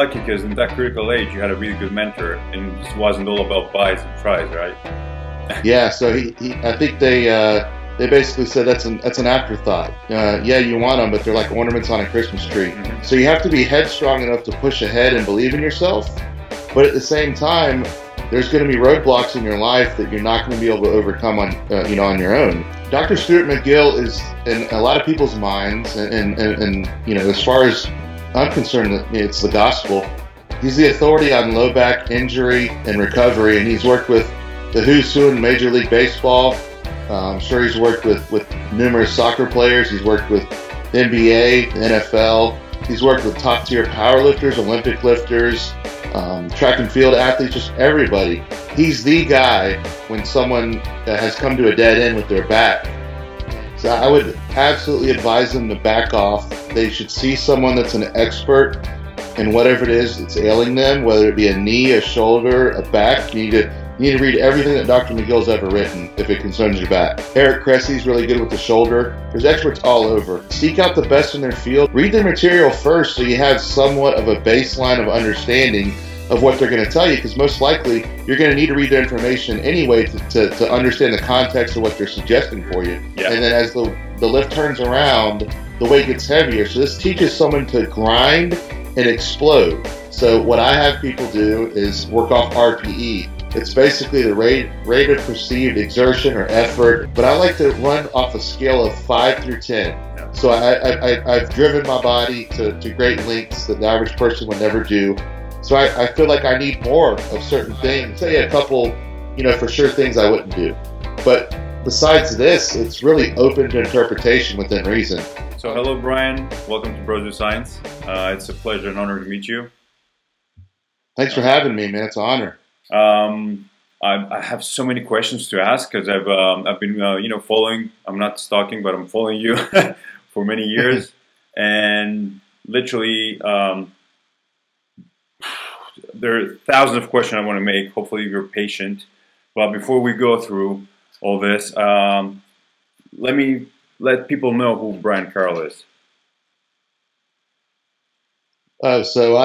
lucky because in that critical age you had a really good mentor, and it wasn't all about buys and tries, right? Yeah, so I think they basically said that's an afterthought. Yeah, you want them, but they're like ornaments on a Christmas tree. Mm-hmm. So you have to be headstrong enough to push ahead and believe in yourself, but at the same time, there's going to be roadblocks in your life that you're not going to be able to overcome on on your own. Dr. Stuart McGill is in a lot of people's minds, and as far as I'm concerned, it's the gospel. He's the authority on low back injury and recovery, and he's worked with the who's who in Major League Baseball. I'm sure he's worked with numerous soccer players. He's worked with the NBA, the NFL. He's worked with top tier powerlifters, Olympic lifters, track and field athletes, just everybody. He's the guy when someone has come to a dead end with their back. So I would absolutely advise them to back off. They should see someone that's an expert in whatever it is that's ailing them, whether it be a knee, a shoulder, a back. You need to read everything that Dr. McGill's ever written if it concerns your back. Eric Cressy's really good with the shoulder. There's experts all over. Seek out the best in their field. Read their material first so you have somewhat of a baseline of understanding of what they're going to tell you, because most likely you're going to need to read their information anyway to understand the context of what they're suggesting for you. Yeah. And then as the lift turns around, the weight gets heavier. So this teaches someone to grind and explode. So what I have people do is work off RPE. It's basically the rate of perceived exertion or effort, but I like to run off a scale of 5 through 10. Yeah. So I've driven my body to great lengths that the average person would never do. So I feel like I need more of certain things. Say a couple, for sure things I wouldn't do. But besides this, it's really open to interpretation within reason. So hello, Brian. Welcome to BrosDoScience. It's a pleasure and honor to meet you. Thanks for having me, man. It's an honor. I have so many questions to ask because I've been following. I'm not stalking, but I'm following you for many years, and literally there are thousands of questions I want to make. Hopefully, you're patient. But before we go through all this, let people know who Brian Carroll is. So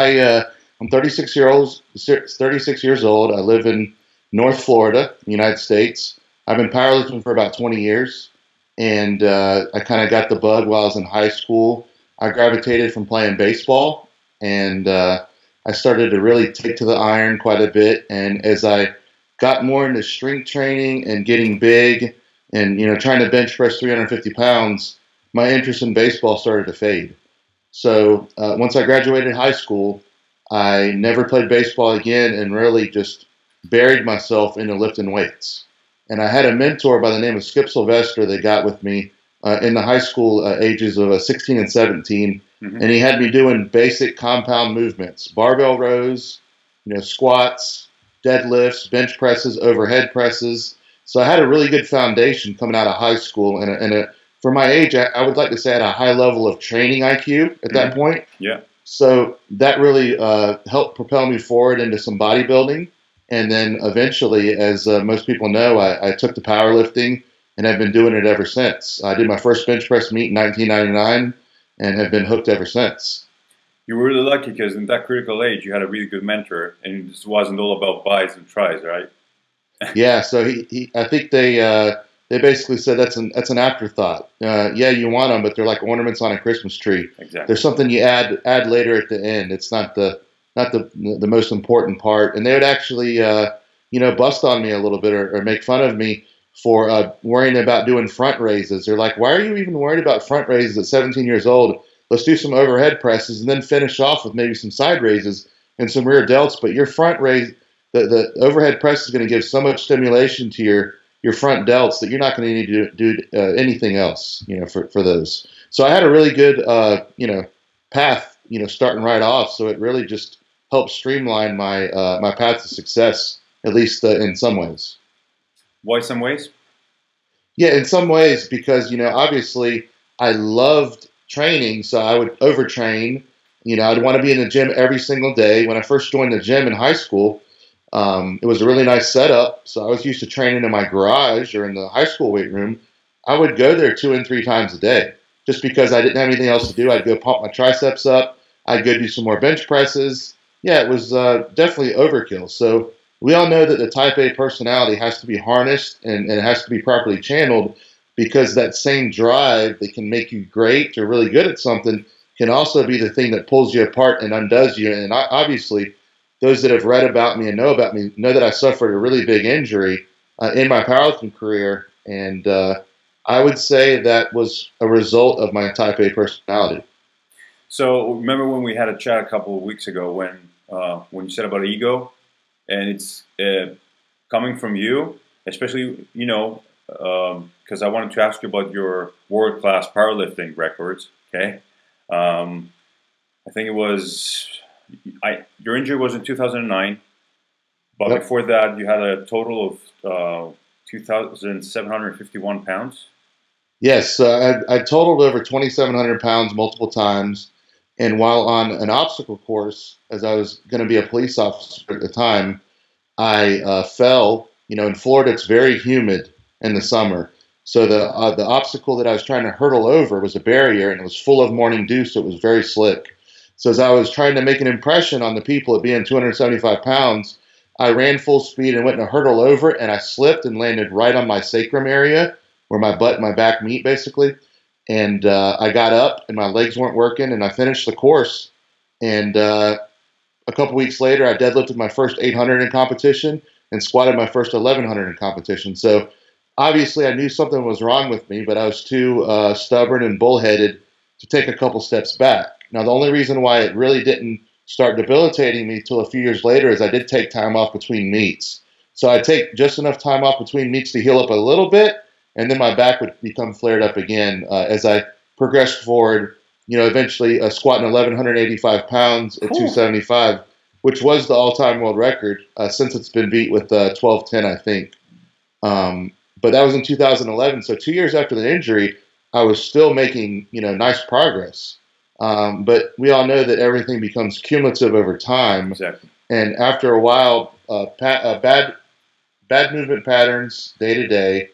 I'm 36 years old. I live in North Florida, United States. I've been powerlifting for about 20 years, and I kind of got the bug while I was in high school. I gravitated from playing baseball, and I started to really take to the iron quite a bit. And as I got more into strength training and getting big and, trying to bench press 350 pounds, my interest in baseball started to fade. So once I graduated high school, I never played baseball again and really just buried myself into lifting weights. And I had a mentor by the name of Skip Sylvester that got with me in the high school ages of 16 and 17. Mm-hmm. And he had me doing basic compound movements, barbell rows, squats, deadlifts, bench presses, overhead presses. So I had a really good foundation coming out of high school. And for my age, I would like to say I had a high level of training IQ at that point. Yeah. So that really helped propel me forward into some bodybuilding. And then eventually, as most people know, I took to powerlifting and have been doing it ever since. I did my first bench press meet in 1999 and have been hooked ever since. You were really lucky because in that critical age, you had a really good mentor, and it wasn't all about buys and tries, right? Yeah, so I think they basically said that's an afterthought. Yeah, you want them, but they're like ornaments on a Christmas tree. Exactly. There's something you add later at the end. It's not the most important part. And they would actually bust on me a little bit or make fun of me for worrying about doing front raises. They're like, why are you even worried about front raises at 17 years old? Let's do some overhead presses and then finish off with maybe some side raises and some rear delts. But your front raise, the overhead press is going to give so much stimulation to your front delts that you're not going to need to do anything else, for those. So I had a really good, path, starting right off. So it really just helped streamline my my path to success, at least in some ways. Why some ways? Yeah, in some ways, because, obviously I loved training, so I would overtrain. I'd want to be in the gym every single day. When I first joined the gym in high school, it was a really nice setup. So I was used to training in my garage or in the high school weight room. I would go there 2 and 3 times a day just because I didn't have anything else to do. I'd go pump my triceps up. I'd go do some more bench presses. Yeah, it was definitely overkill. So we all know that the type A personality has to be harnessed and it has to be properly channeled, because that same drive that can make you great or really good at something can also be the thing that pulls you apart and undoes you. And obviously, those that have read about me and know about me know that I suffered a really big injury in my powerlifting career. And I would say that was a result of my type A personality. So remember when we had a chat a couple of weeks ago when you said about ego, and it's coming from you, especially, because I wanted to ask you about your world-class powerlifting records. Okay, I think it was your injury was in 2009, but Yep. before that you had a total of 2,751 pounds. Yes, I totaled over 2,700 pounds multiple times. And while on an obstacle course, as I was going to be a police officer at the time, I fell. In Florida, it's very humid in the summer. So the obstacle that I was trying to hurdle over was a barrier, and it was full of morning dew, so it was very slick. So as I was trying to make an impression on the people at being 275 pounds, I ran full speed and went to hurdle over it, and I slipped and landed right on my sacrum area, where my butt and my back meet, basically. And I got up, and my legs weren't working, and I finished the course. And a couple weeks later, I deadlifted my first 800 in competition and squatted my first 1,100 in competition. So obviously, I knew something was wrong with me, but I was too stubborn and bullheaded to take a couple steps back. Now, the only reason why it really didn't start debilitating me till a few years later is I did take time off between meets. So I'd take just enough time off between meets to heal up a little bit, and then my back would become flared up again as I progressed forward, eventually squatting 1,185 pounds at 275, which was the all-time world record since it's been beat with 1210, I think. But that was in 2011. So 2 years after the injury, I was still making, nice progress. But we all know that everything becomes cumulative over time. Exactly. And after a while, bad movement patterns day to day,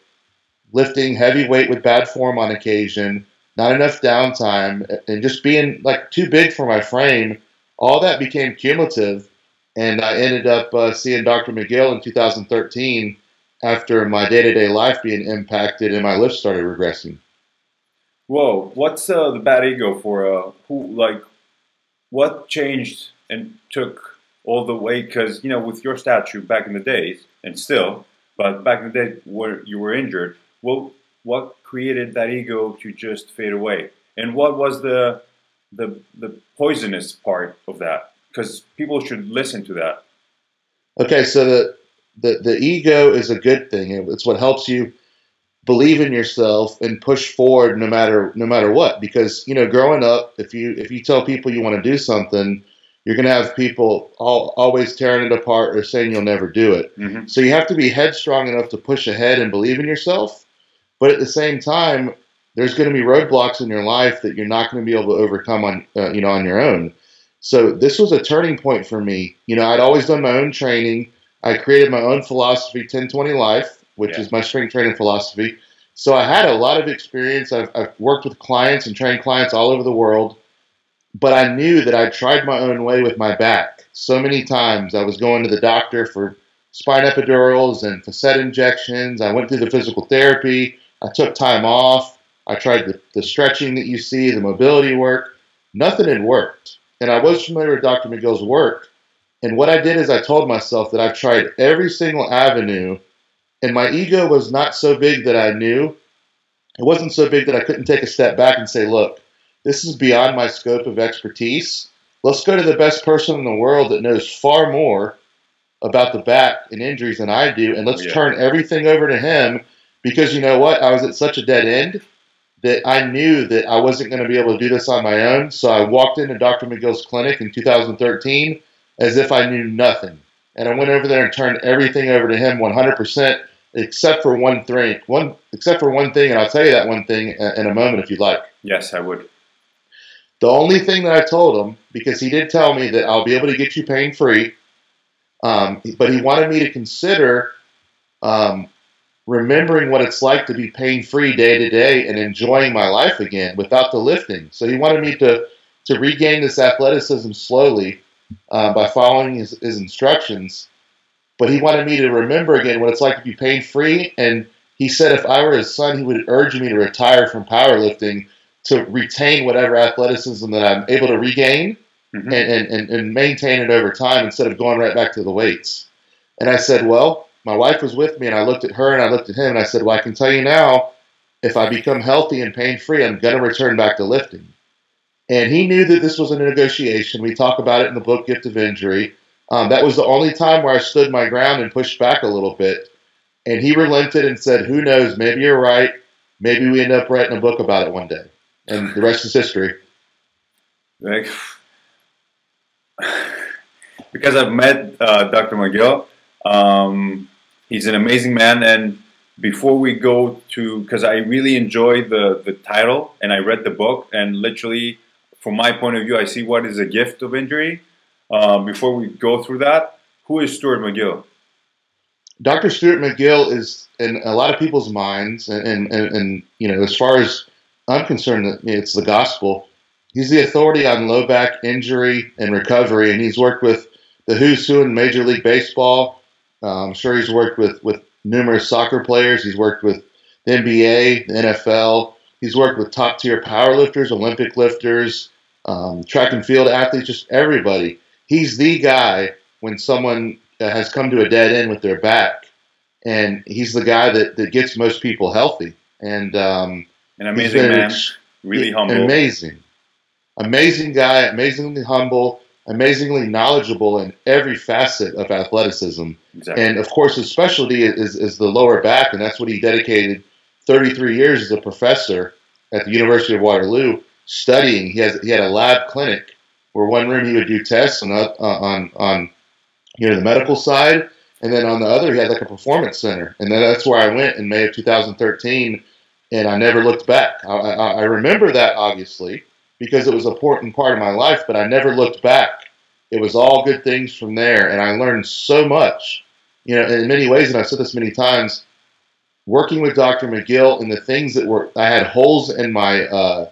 lifting heavy weight with bad form on occasion, not enough downtime, and just being like too big for my frame, all that became cumulative. And I ended up seeing Dr. McGill in 2013 after my day-to-day life being impacted and my lift started regressing. Whoa, what's the bad ego for what changed and took all the way? Because, with your statue back in the days, and still, but back in the day where you were injured, what created that ego to just fade away? And what was the poisonous part of that? Because people should listen to that. Okay, so the ego is a good thing. It's what helps you believe in yourself and push forward no matter what. Because growing up, if you tell people you want to do something, you're going to have people always tearing it apart or saying you'll never do it. Mm-hmm. So you have to be headstrong enough to push ahead and believe in yourself. But at the same time, there's going to be roadblocks in your life that you're not going to be able to overcome on your own. So this was a turning point for me. I'd always done my own training. I created my own philosophy, 1020 Life, which is my strength training philosophy. So I had a lot of experience. I've worked with clients and trained clients all over the world. But I knew that I tried my own way with my back so many times. I was going to the doctor for spine epidurals and facet injections. I went through the physical therapy. I took time off. I tried the stretching that you see, the mobility work. Nothing had worked. And I was familiar with Dr. McGill's work. And what I did is I told myself that I've tried every single avenue, and my ego was not so big that I knew. It wasn't so big that I couldn't take a step back and say, look, this is beyond my scope of expertise. Let's go to the best person in the world that knows far more about the back and injuries than I do, and let's turn everything over to him. Because you know what? I was at such a dead end that I knew that I wasn't going to be able to do this on my own. So I walked into Dr. McGill's clinic in 2013 as if I knew nothing. And I went over there and turned everything over to him 100%, except for one thing. And I'll tell you that one thing in a moment if you'd like. Yes, I would. The only thing that I told him, because he did tell me that I'll be able to get you pain-free, but he wanted me to consider remembering what it's like to be pain-free day to day and enjoying my life again without the lifting. So he wanted me to regain this athleticism slowly. by following his instructions. But he wanted me to remember again what it's like to be pain-free. And he said if I were his son, he would urge me to retire from powerlifting to retain whatever athleticism that I'm able to regain and maintain it over time instead of going right back to the weights. And I said, well, my wife was with me, and I looked at her and I looked at him, and I said, well, I can tell you now, if I become healthy and pain-free, I'm going to return back to lifting. And he knew that this was a negotiation. We talk about it in the book, Gift of Injury. That was the only time where I stood my ground and pushed back a little bit. And he relented and said, who knows, maybe you're right. Maybe we end up writing a book about it one day. And the rest is history. Like, because I've met Dr. McGill, he's an amazing man. And before we go to, because I really enjoyed the title, and I read the book, and literally, from my point of view, I see what is a gift of injury. Before we go through that, who is Stuart McGill? Dr. Stuart McGill is in a lot of people's minds, and you know, as far as I'm concerned, it's the gospel. He's the authority on low back injury and recovery, and he's worked with the who's who in Major League Baseball. I'm sure he's worked with numerous soccer players. He's worked with the NBA, the NFL. He's worked with top-tier powerlifters, Olympic lifters, track and field athletes, just everybody. He's the guy when someone has come to a dead end with their back, and he's the guy that gets most people healthy. And an amazing man, really humble. Amazing guy, amazingly humble, amazingly knowledgeable in every facet of athleticism. Exactly. And of course, his specialty is the lower back, and that's what he dedicated 33 years as a professor at the University of Waterloo studying. He had a lab clinic where one room he would do tests on the medical side, and then on the other he had like a performance center. And then that's where I went in May of 2013, and I never looked back. I remember that obviously because it was an important part of my life, but I never looked back. It was all good things from there, and I learned so much. You know, in many ways, and I've said this many times, working with Dr. McGill and the things that were, I had holes in my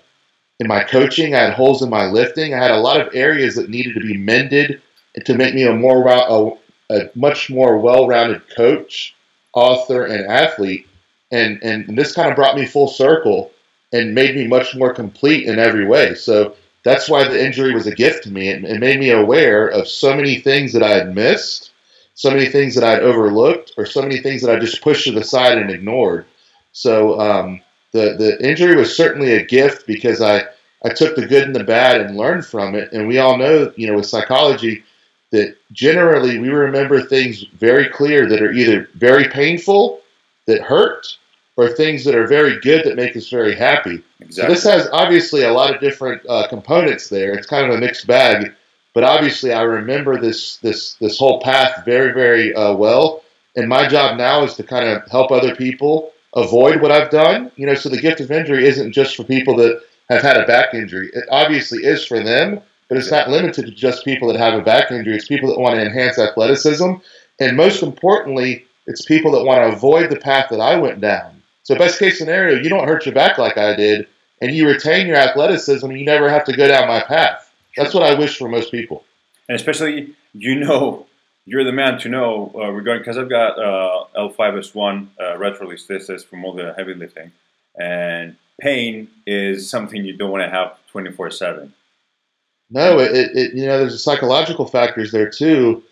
coaching, I had holes in my lifting, I had a lot of areas that needed to be mended to make me a much more well-rounded coach, author, and athlete. And this kind of brought me full circle and made me much more complete in every way. So that's why the injury was a gift to me. It made me aware of so many things that I had missed, so many things that I'd overlooked, or so many things that I just pushed to the side and ignored. So the injury was certainly a gift because I took the good and the bad and learned from it. And we all know, you know, with psychology, that generally we remember things very clear that are either very painful, that hurt, or things that are very good that make us very happy. Exactly. So this has obviously a lot of different components there. It's kind of a mixed bag, but obviously I remember this whole path very, very well. And my job now is to kind of help other people avoid what I've done. You know, so the gift of injury isn't just for people that have had a back injury. It obviously is for them, but it's not limited to just people that have a back injury. It's people that want to enhance athleticism. And most importantly, it's people that want to avoid the path that I went down. So best case scenario, you don't hurt your back like I did, and you retain your athleticism, and you never have to go down my path. That's what I wish for most people. And especially, you know, you're the man to know regarding, because I've got L5S1 retrolisthesis from all the heavy lifting, and pain is something you don't want to have 24/7. No, you know, there's psychological factors there too,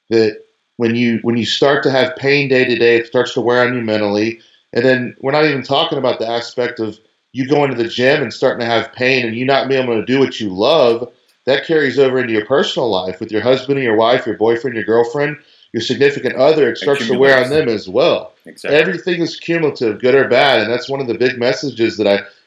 that when you start to have pain day to day, it starts to wear on you mentally. And then we're not even talking about the aspect of you going to the gym and starting to have pain and you not being able to do what you love. That carries over into your personal life with your husband or your wife, your boyfriend, your girlfriend, your significant other. It starts to wear on them as well. Exactly. Everything is cumulative, good or bad. And that's one of the big messages that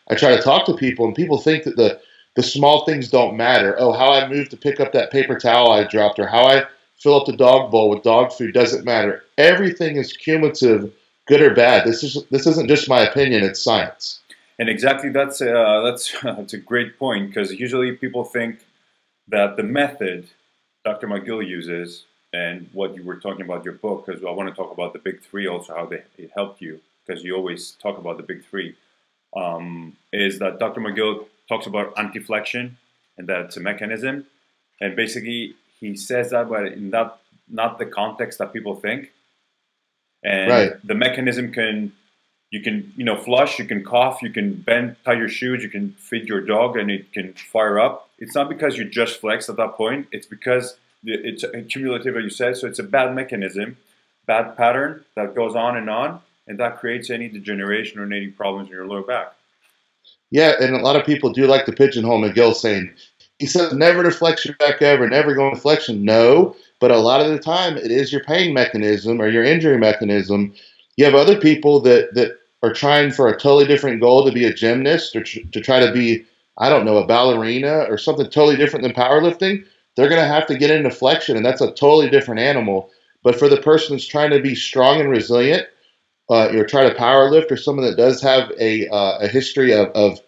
I try to talk to people. And people think that the small things don't matter. Oh, how I moved to pick up that paper towel I dropped, or how I fill up the dog bowl with dog food doesn't matter. Everything is cumulative, good or bad. This isn't just my opinion, it's science. And exactly that's a great point, because usually people think that the method Dr. McGill uses, and what you were talking about your book, because I want to talk about the big three also, how it helped you, because you always talk about the big three, is that Dr. McGill talks about anti-flexion, and that's a mechanism. And basically, he says that, but in that not the context that people think. And Right. the mechanism you can flush, you can cough, you can bend, tie your shoes, you can feed your dog, and it can fire up. It's not because you just flexed at that point. It's because it's cumulative, as you said. So it's a bad mechanism, bad pattern that goes on, and that creates any degeneration or any problems in your lower back. Yeah, and a lot of people do like to pigeonhole McGill, saying he says never to flex your back ever, never go into flexion. No, but a lot of the time it is your pain mechanism or your injury mechanism. You have other people that are trying for a totally different goal, to be a gymnast or to try to be, I don't know, a ballerina or something totally different than powerlifting. They're going to have to get into flexion, and that's a totally different animal. But for the person that's trying to be strong and resilient, or try to power lift, or someone that does have a history of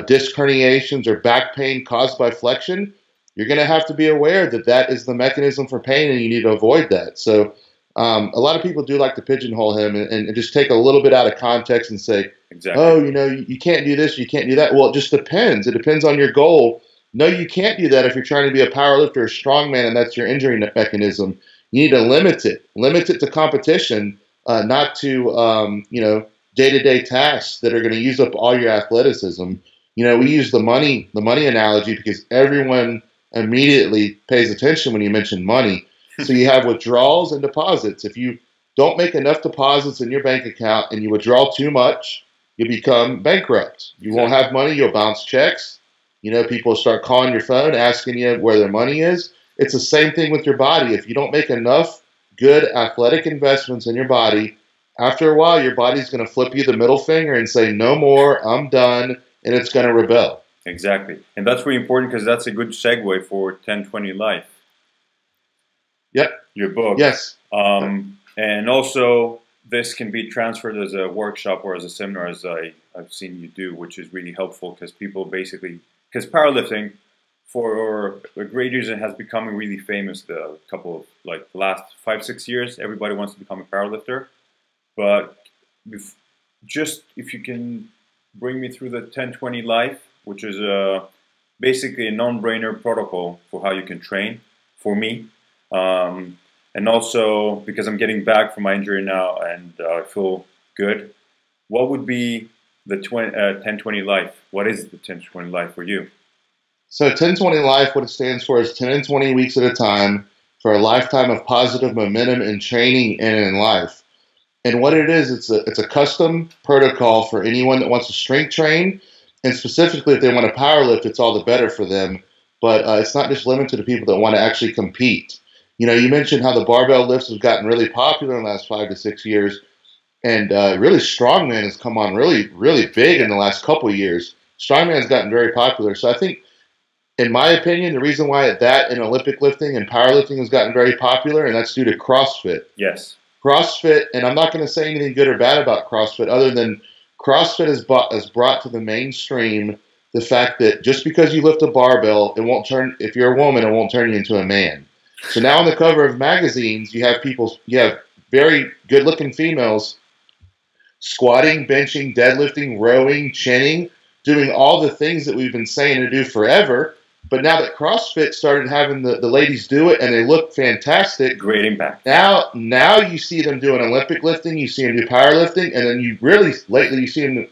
disc herniations or back pain caused by flexion, you're going to have to be aware that that is the mechanism for pain, and you need to avoid that. So a lot of people do like to pigeonhole him and just take a little bit out of context and say, exactly. Oh, you can't do this, you can't do that. Well, it just depends. It depends on your goal. No, you can't do that if you're trying to be a powerlifter or strongman, and that's your injury mechanism. You need to limit it to competition, not to day-to-day tasks that are going to use up all your athleticism. We use the money analogy because everyone immediately pays attention when you mention money. So you have withdrawals and deposits. If you don't make enough deposits in your bank account and you withdraw too much, you become bankrupt. You won't have money. You'll bounce checks. People start calling your phone, asking you where their money is. It's the same thing with your body. If you don't make enough good athletic investments in your body, after a while, your body's going to flip you the middle finger and say, no more, I'm done, and it's going to rebel. Exactly. And that's really important because that's a good segue for 1020 Life. Yep. Your book. Yes. And also, this can be transferred as a workshop or as a seminar, as I've seen you do, which is really helpful because people because powerlifting, for a great reason, has become really famous the last 5-6 years. Everybody wants to become a powerlifter. But if you can bring me through the 1020 Life, which is basically a non-brainer protocol for how you can train for me. And also, because I'm getting back from my injury now and I feel good, what would be the 1020 Life? What is the 1020 Life for you? So 1020 Life, what it stands for is 10 and 20 weeks at a time for a lifetime of positive momentum in training and in life. And what it is, it's a custom protocol for anyone that wants to strength train, and specifically if they want to power lift, it's all the better for them. But it's not just limited to people that want to actually compete. You mentioned how the barbell lifts have gotten really popular in the last 5 to 6 years, and really strongman has come on really, really big in the last couple of years. Strongman has gotten very popular. So I think, in my opinion, the reason why that and Olympic lifting and powerlifting has gotten very popular, and that's due to CrossFit. Yes. CrossFit, and I'm not going to say anything good or bad about CrossFit other than CrossFit has brought to the mainstream the fact that just because you lift a barbell, if you're a woman, it won't turn you into a man. So now on the cover of magazines, you have very good-looking females squatting, benching, deadlifting, rowing, chinning, doing all the things that we've been saying to do forever. But now that CrossFit started having the ladies do it and they look fantastic. Great impact. Now you see them doing Olympic lifting, you see them do powerlifting, and then lately you see them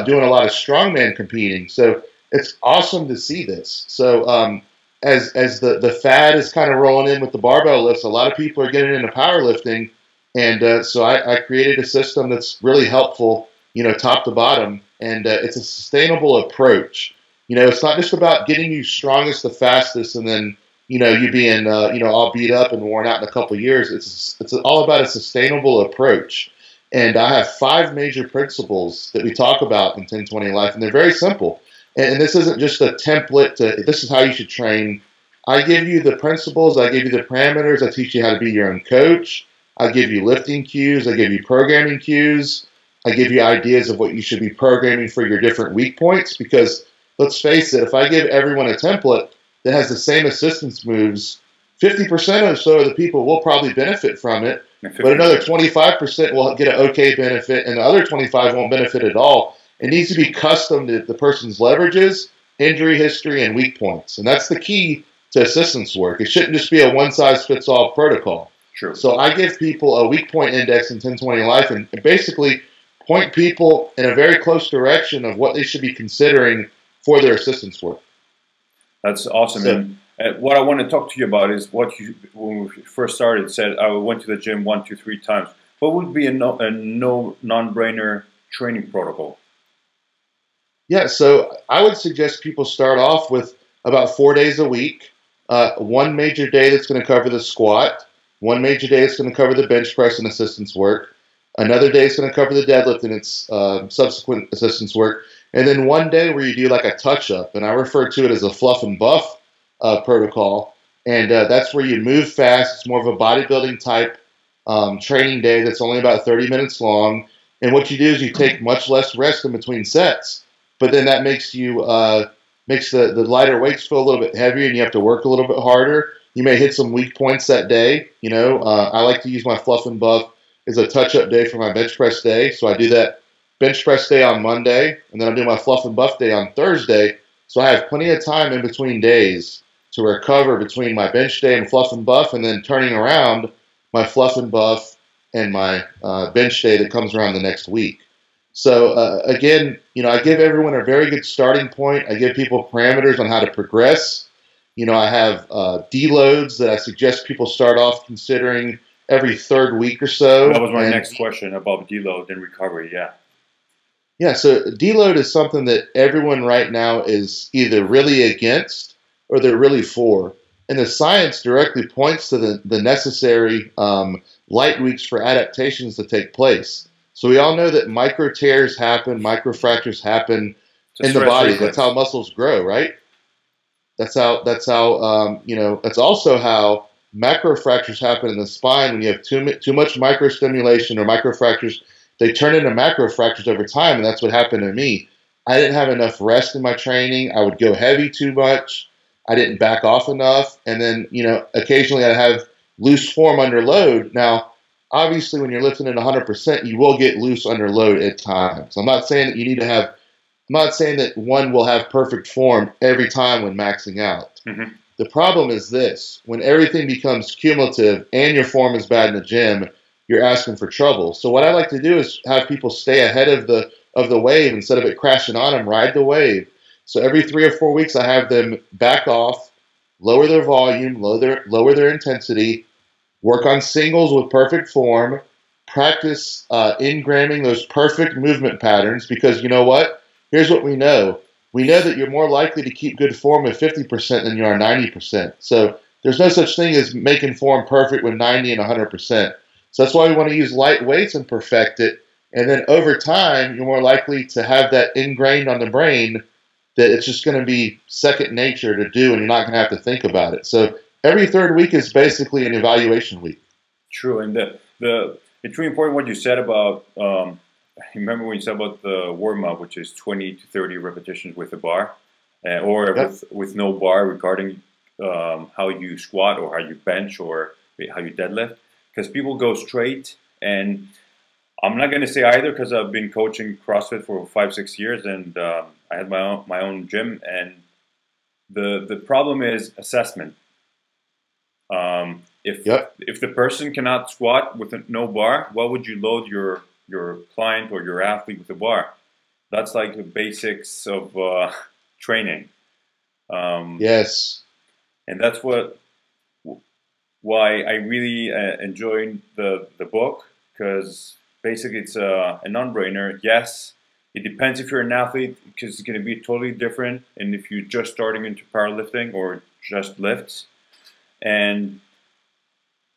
doing a lot of strongman competing. So it's awesome to see this. So as the fad is kind of rolling in with the barbell lifts, a lot of people are getting into powerlifting. And so I created a system that's really helpful, top to bottom. And it's a sustainable approach. It's not just about getting you strongest the fastest and then, you being, all beat up and worn out in a couple of years. It's all about a sustainable approach. And I have 5 major principles that we talk about in 1020 Life, and they're very simple. And this isn't just a template this is how you should train. I give you the principles. I give you the parameters. I teach you how to be your own coach. I give you lifting cues. I give you programming cues. I give you ideas of what you should be programming for your different weak points, because let's face it, if I give everyone a template that has the same assistance moves, 50% or so of the people will probably benefit from it, but another 25% will get an okay benefit, and the other 25 won't benefit at all. It needs to be custom to the person's leverages, injury history, and weak points. And that's the key to assistance work. It shouldn't just be a one-size-fits-all protocol. True. So I give people a weak point index in 10-20 life and basically point people in a very close direction of what they should be considering for their assistance work. That's awesome. So, and what I want to talk to you about is what you, when we first started, said I went to the gym 1, 2, 3 times. What would be a non-brainer training protocol? Yeah, so I would suggest people start off with about 4 days a week. One major day that's going to cover the squat. One major day that's going to cover the bench press and assistance work. Another day is going to cover the deadlift and its subsequent assistance work. And then one day where you do like a touch-up, and I refer to it as a fluff and buff protocol. And that's where you move fast. It's more of a bodybuilding type training day that's only about 30 minutes long. And what you do is you take much less rest in between sets. But then that makes you makes the lighter weights feel a little bit heavier, and you have to work a little bit harder. You may hit some weak points that day. You know, I like to use my fluff and buff as a touch-up day for my bench press day. So I do that bench press day on Monday, and then I do my fluff and buff day on Thursday. So I have plenty of time in between days to recover between my bench day and fluff and buff, and then turning around my fluff and buff and my bench day that comes around the next week. So again, you know, I give everyone a very good starting point. I give people parameters on how to progress. You know, I have deloads that I suggest people start off considering every third week or so. That was my next question about deload and recovery. Yeah. Yeah. So deload is something that everyone right now is either really against or they're really for. And the science directly points to the necessary light weeks for adaptations to take place. So we all know that micro tears happen, micro fractures happen in the body. That's how muscles grow, right? That's how you know, that's also how macro fractures happen in the spine. When you have too much micro stimulation or micro fractures, they turn into macro fractures over time, and that's what happened to me. I didn't have enough rest in my training. I would go heavy too much. I didn't back off enough, and then, you know, occasionally I'd have loose form under load. Now, obviously, when you're lifting at 100%, you will get loose under load at times. I'm not saying that you need to have. I'm not saying that one will have perfect form every time when maxing out. Mm-hmm. The problem is this: when everything becomes cumulative and your form is bad in the gym, you're asking for trouble. So what I like to do is have people stay ahead of the wave instead of it crashing on them. Ride the wave. So every 3 or 4 weeks, I have them back off, lower their volume, lower their intensity, work on singles with perfect form, practice ingramming those perfect movement patterns, because you know what? Here's what we know. We know that you're more likely to keep good form with 50% than you are 90%. So there's no such thing as making form perfect with 90 and 100%. So that's why we want to use light weights and perfect it. And then over time, you're more likely to have that ingrained on the brain that it's just going to be second nature to do, and you're not going to have to think about it. So every third week is basically an evaluation week. True, and it's really important what you said about. Remember when you said about the warm up, which is 20 to 30 repetitions with a bar, or Yep. with no bar, regarding how you squat or how you bench or how you deadlift, because people go straight. And I'm not going to say either, because I've been coaching CrossFit for 5-6 years, and I had my own gym, and the problem is assessment. If the person cannot squat with no bar, why would you load your client or your athlete with a bar? That's like the basics of training. Yes. And that's why I really enjoyed the book, because basically it's a non-brainer. Yes, it depends if you're an athlete, because it's going to be totally different, and if you're just starting into powerlifting or just lifts. And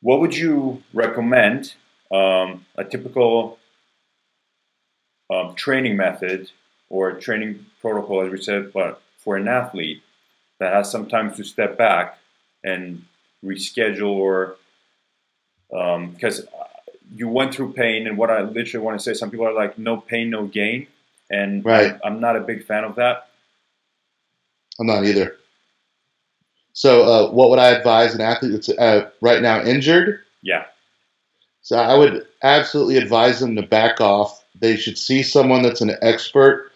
what would you recommend a typical training method or training protocol, as we said, but for an athlete that has sometimes to step back and reschedule, or because you went through pain, and what I literally want to say, some people are like, no pain, no gain, and right. I'm not a big fan of that. I'm not either. So what would I advise an athlete that's right now injured? Yeah. So I would absolutely advise them to back off. They should see someone that's an expert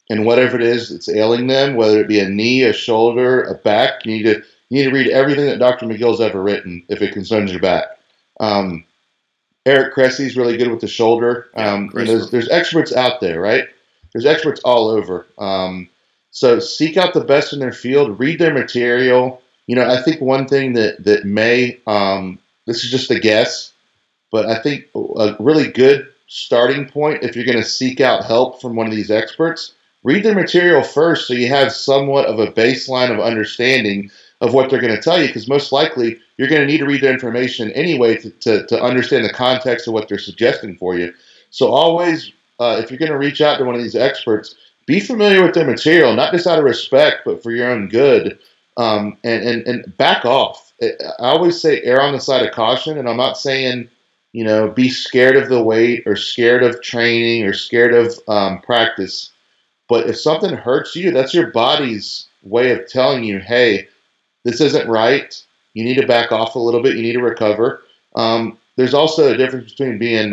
in whatever it is that's ailing them, whether it be a knee, a shoulder, a back. You You need to read everything that Dr. McGill's ever written if it concerns your back. Eric Cressy's really good with the shoulder. There's experts out there, right? There's experts all over. So seek out the best in their field, read their material. I think one thing that may, this is just a guess, but I think a really good starting point, if you're going to seek out help from one of these experts, read their material first so you have somewhat of a baseline of understanding of what they're going to tell you, because most likely you're going to need to read their information anyway to understand the context of what they're suggesting for you. So always, if you're going to reach out to one of these experts, be familiar with their material, not just out of respect, but for your own good, and back off. I always say err on the side of caution, and I'm not saying, be scared of the weight or scared of training or scared of practice. But if something hurts you, that's your body's way of telling you, hey, this isn't right. You need to back off a little bit. You need to recover. There's also a difference between being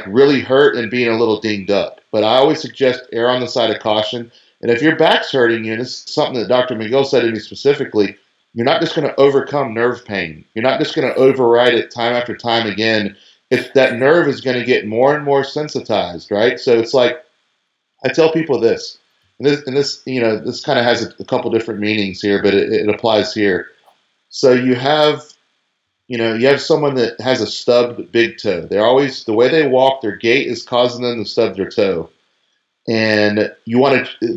really hurt and being a little dinged up. But I always suggest err on the side of caution. And if your back's hurting you, and this is something that Dr. McGill said to me specifically, you're not just going to overcome nerve pain. You're not just going to override it time after time again. If that nerve is going to get more and more sensitized, right? So it's like, I tell people this, and this kind of has a couple different meanings here, but it applies here. So you have someone that has a stubbed big toe. They're always, the way they walk, their gait is causing them to stub their toe. And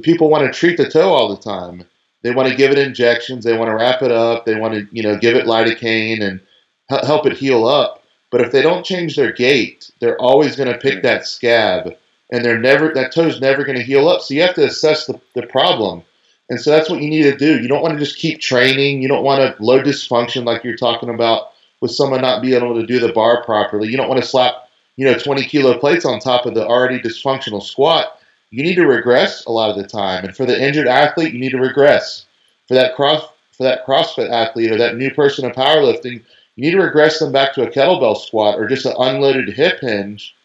people want to treat the toe all the time. They want to give it injections. They want to wrap it up. They want to, give it lidocaine and help it heal up. But if they don't change their gait, they're always going to pick that scab, and that toe's never going to heal up. So you have to assess the problem. And so that's what you need to do. You don't want to just keep training. You don't want to low dysfunction like you're talking about with someone not being able to do the bar properly. You don't want to slap, 20-kilo plates on top of the already dysfunctional squat. You need to regress a lot of the time. And for the injured athlete, you need to regress. For that CrossFit athlete or that new person in powerlifting, you need to regress them back to a kettlebell squat or just an unloaded hip hinge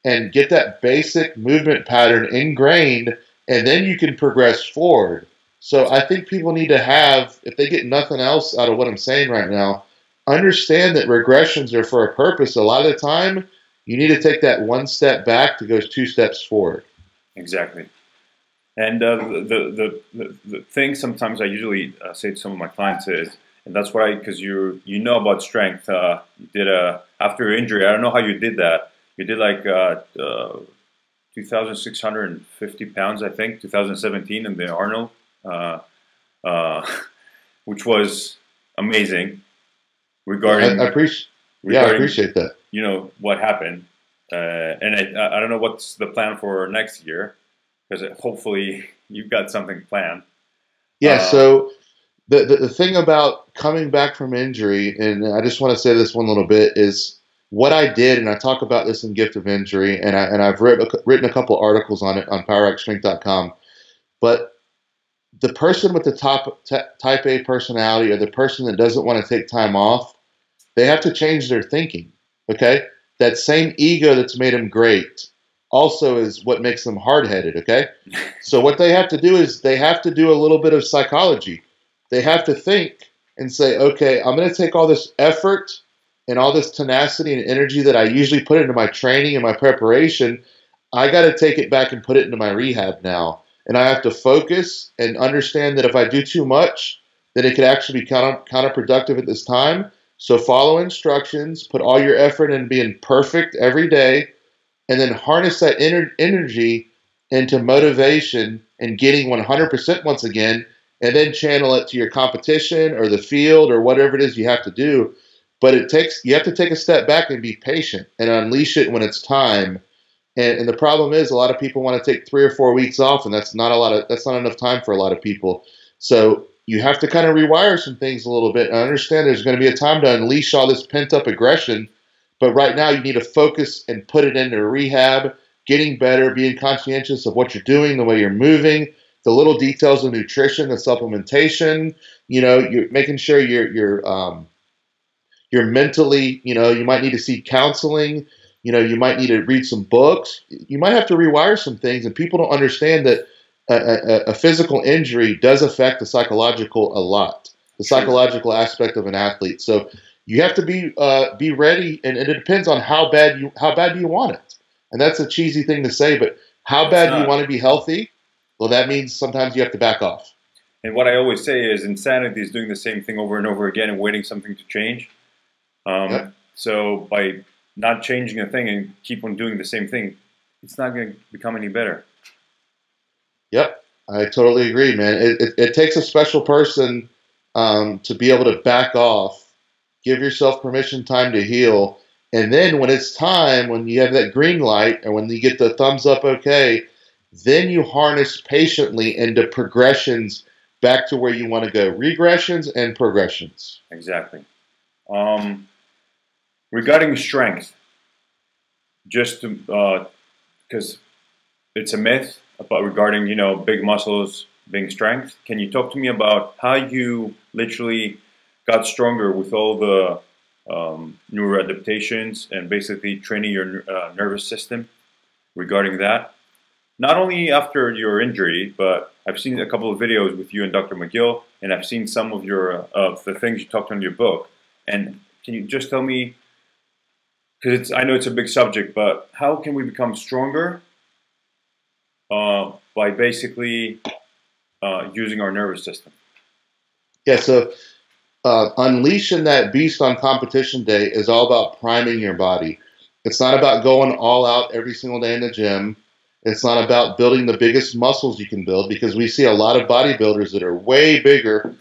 and get that basic movement pattern ingrained, and then you can progress forward. So I think people need to have, if they get nothing else out of what I'm saying right now, understand that regressions are for a purpose. A lot of the time, you need to take that one step back to go 2 steps forward. Exactly. And the thing sometimes I usually say to some of my clients is, and that's why, because you know about strength, you did after your injury, I don't know how you did that. You did like 2,650 pounds, I think, 2017 in the Arnold, which was amazing. Regarding, I appreciate that. What happened, and I don't know what's the plan for next year, because hopefully you've got something planned. Yeah. So the thing about coming back from injury, and I just want to say this one little bit, is what I did, and I talk about this in Gift of Injury, and I've written a couple articles on it on PowerXStrength.com. But the person with the type A personality, or the person that doesn't want to take time off, they have to change their thinking. Okay, that same ego that's made them great also is what makes them hard-headed. Okay, so what they have to do is they have to do a little bit of psychology. They have to think and say, okay, I'm going to take all this effort and all this tenacity and energy that I usually put into my training and my preparation. I got to take it back and put it into my rehab now. And I have to focus and understand that if I do too much, then it could actually be counterproductive at this time. So follow instructions, put all your effort in being perfect every day, and then harness that energy into motivation and getting 100% once again, and then channel it to your competition or the field or whatever it is you have to do. But you have to take a step back and be patient and unleash it when it's time. And the problem is, a lot of people want to take 3 or 4 weeks off, and that's not enough time for a lot of people. So you have to kind of rewire some things a little bit and understand there's going to be a time to unleash all this pent-up aggression. But right now you need to focus and put it into rehab, getting better, being conscientious of what you're doing, the way you're moving, the little details of nutrition, the supplementation. You're making sure you're mentally, you might need to seek counseling. You might need to read some books. You might have to rewire some things, and people don't understand that a physical injury does affect the psychological a lot. the psychological aspect of an athlete. So you have to be ready, and it depends on how bad do you want it. And that's a cheesy thing to say, but how bad do you want to be healthy? Well, that means sometimes you have to back off. And what I always say is insanity is doing the same thing over and over again and waiting something to change. So by not changing a thing and keep on doing the same thing, it's not going to become any better. Yep, I totally agree, man. It takes a special person to be able to back off, give yourself permission, time to heal, and then when it's time, when you have that green light, or when you get the thumbs up, okay, then you harness patiently into progressions back to where you want to go, regressions and progressions. Exactly. Regarding strength, just because it's a myth about regarding, big muscles being strength. Can you talk to me about how you literally got stronger with all the neuroadaptations and basically training your nervous system regarding that? Not only after your injury, but I've seen a couple of videos with you and Dr. McGill, and I've seen some of your the things you talked on your book. And can you just tell me, because I know it's a big subject, but how can we become stronger by basically using our nervous system? Yeah, so unleashing that beast on competition day is all about priming your body. It's not about going all out every single day in the gym. It's not about building the biggest muscles you can build, because we see a lot of bodybuilders that are way bigger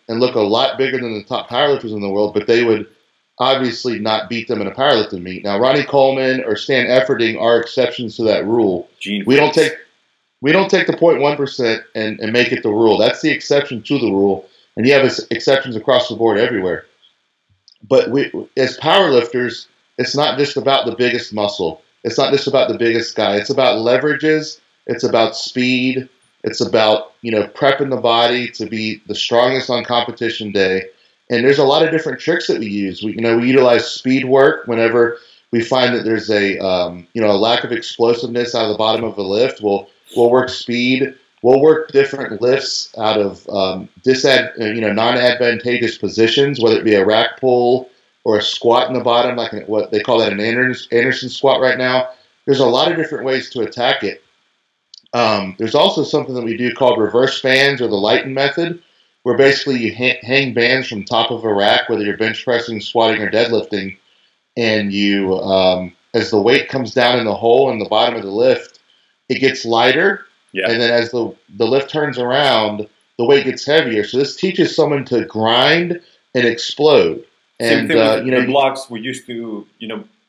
and look a lot bigger than the top powerlifters in the world, but they would obviously not beat them in a powerlifting meet. Now, Ronnie Coleman or Stan Efferding are exceptions to that rule. We don't take the 0.1% and make it the rule. That's the exception to the rule, and you have exceptions across the board everywhere. But as powerlifters, it's not just about the biggest muscle. It's not just about the biggest guy. It's about leverages. It's about speed. It's about, prepping the body to be the strongest on competition day. And there's a lot of different tricks that we use. We utilize speed work whenever we find that there's a lack of explosiveness out of the bottom of a lift. We'll work speed. We'll work different lifts out of non-advantageous positions, whether it be a rack pull or a squat in the bottom, like what they call that an Anderson squat right now. There's a lot of different ways to attack it. There's also something that we do called reverse bands, or the Lighten method, where basically you hang bands from top of a rack, whether you're bench pressing, squatting, or deadlifting, and you, as the weight comes down in the hole in the bottom of the lift, it gets lighter, and then as the lift turns around, the weight gets heavier. So this teaches someone to grind and explode. Same thing with the blocks. We used to,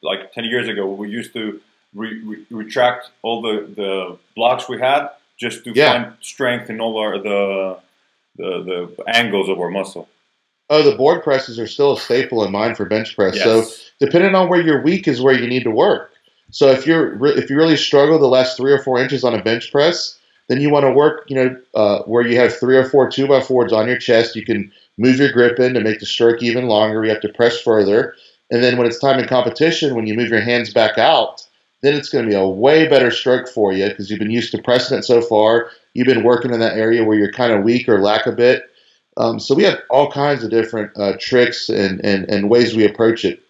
like 10 years ago, we used to retract all the blocks we had just to find strength in all the angles of our muscle. Oh, the board presses are still a staple in mine for bench press. Yes. So depending on where you're weak is where you need to work. So if you really struggle the last 3 or 4 inches on a bench press, then you want to work, where you have 3 or 4 2x4s on your chest. You can move your grip in to make the stroke even longer. You have to press further. And then when it's time in competition, when you move your hands back out, then it's going to be a way better stroke for you, because you've been used to pressing it so far. You've been working in that area where you're kind of weak or lack a bit. So we have all kinds of different tricks and ways we approach it.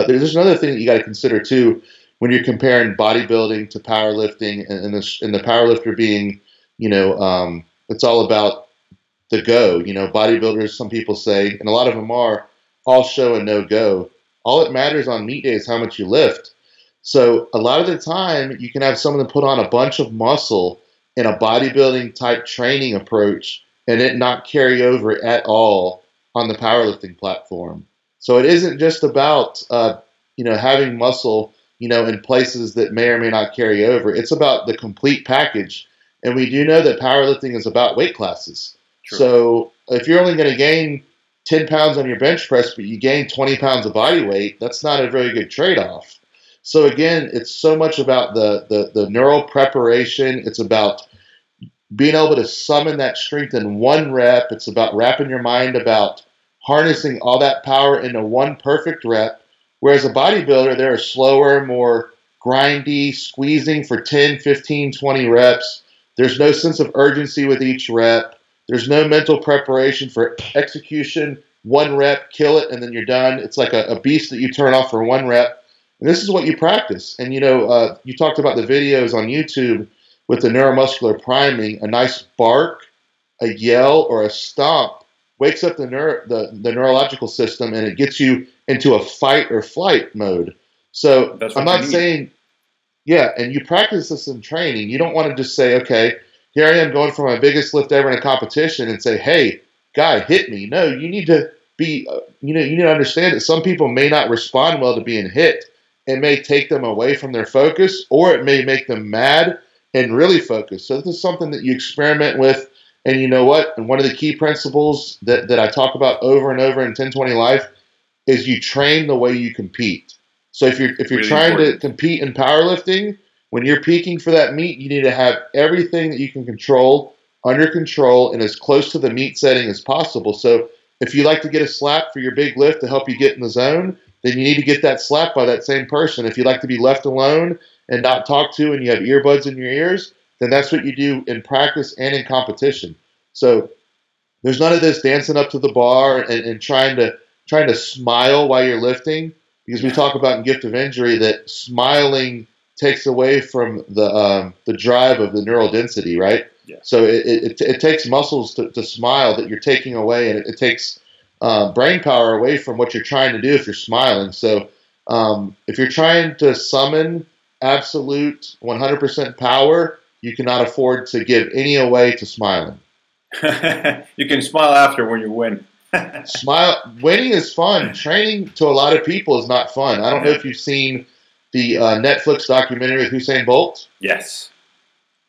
There's another thing that you got to consider too when you're comparing bodybuilding to powerlifting, and the powerlifter being, it's all about the go. Bodybuilders, some people say, and a lot of them are, all show and no go. All that matters on meet day is how much you lift. So a lot of the time, you can have someone put on a bunch of muscle in a bodybuilding type training approach and it not carry over at all on the powerlifting platform. So it isn't just about having muscle in places that may or may not carry over. It's about the complete package. And we do know that powerlifting is about weight classes. True. So if you're only going to gain 10 pounds on your bench press, but you gain 20 pounds of body weight, that's not a very good trade-off. So again, it's so much about the neural preparation. It's about being able to summon that strength in one rep. It's about wrapping your mind about harnessing all that power into one perfect rep. Whereas a bodybuilder, they're slower, more grindy, squeezing for 10, 15, 20 reps. There's no sense of urgency with each rep. There's no mental preparation for execution. 1 rep, kill it, and then you're done. It's like a beast that you turn off for 1 rep. And this is what you practice. And, you talked about the videos on YouTube with the neuromuscular priming. A nice bark, a yell, or a stomp wakes up the neurological system, and it gets you into a fight or flight mode. So I'm not saying, yeah, and you practice this in training. You don't want to just say, okay, here I am going for my biggest lift ever in a competition and say, hey, guy, hit me. No, you need to be, you need to understand that some people may not respond well to being hit. It may take them away from their focus, or it may make them mad and really focus. So this is something that you experiment with. And you know what? And one of the key principles that I talk about over and over in 1020 Life is you train the way you compete. So if you're really trying to compete in powerlifting, when you're peaking for that meet, you need to have everything that you can control under control and as close to the meet setting as possible. So if you like to get a slap for your big lift to help you get in the zone, then you need to get that slap by that same person. If you like to be left alone and not talked to and you have earbuds in your ears, then that's what you do in practice and in competition. So there's none of this dancing up to the bar and trying to smile while you're lifting, because we talk about in Gift of Injury that smiling takes away from the drive of the neural density, right? Yeah. So it takes muscles to smile that you're taking away, and it takes brain power away from what you're trying to do if you're smiling. So if you're trying to summon absolute 100% power, you cannot afford to give any away to smiling. You can smile after when you win. Winning is fun. Training to a lot of people is not fun. I don't know if you've seen the Netflix documentary with Usain Bolt. Yes.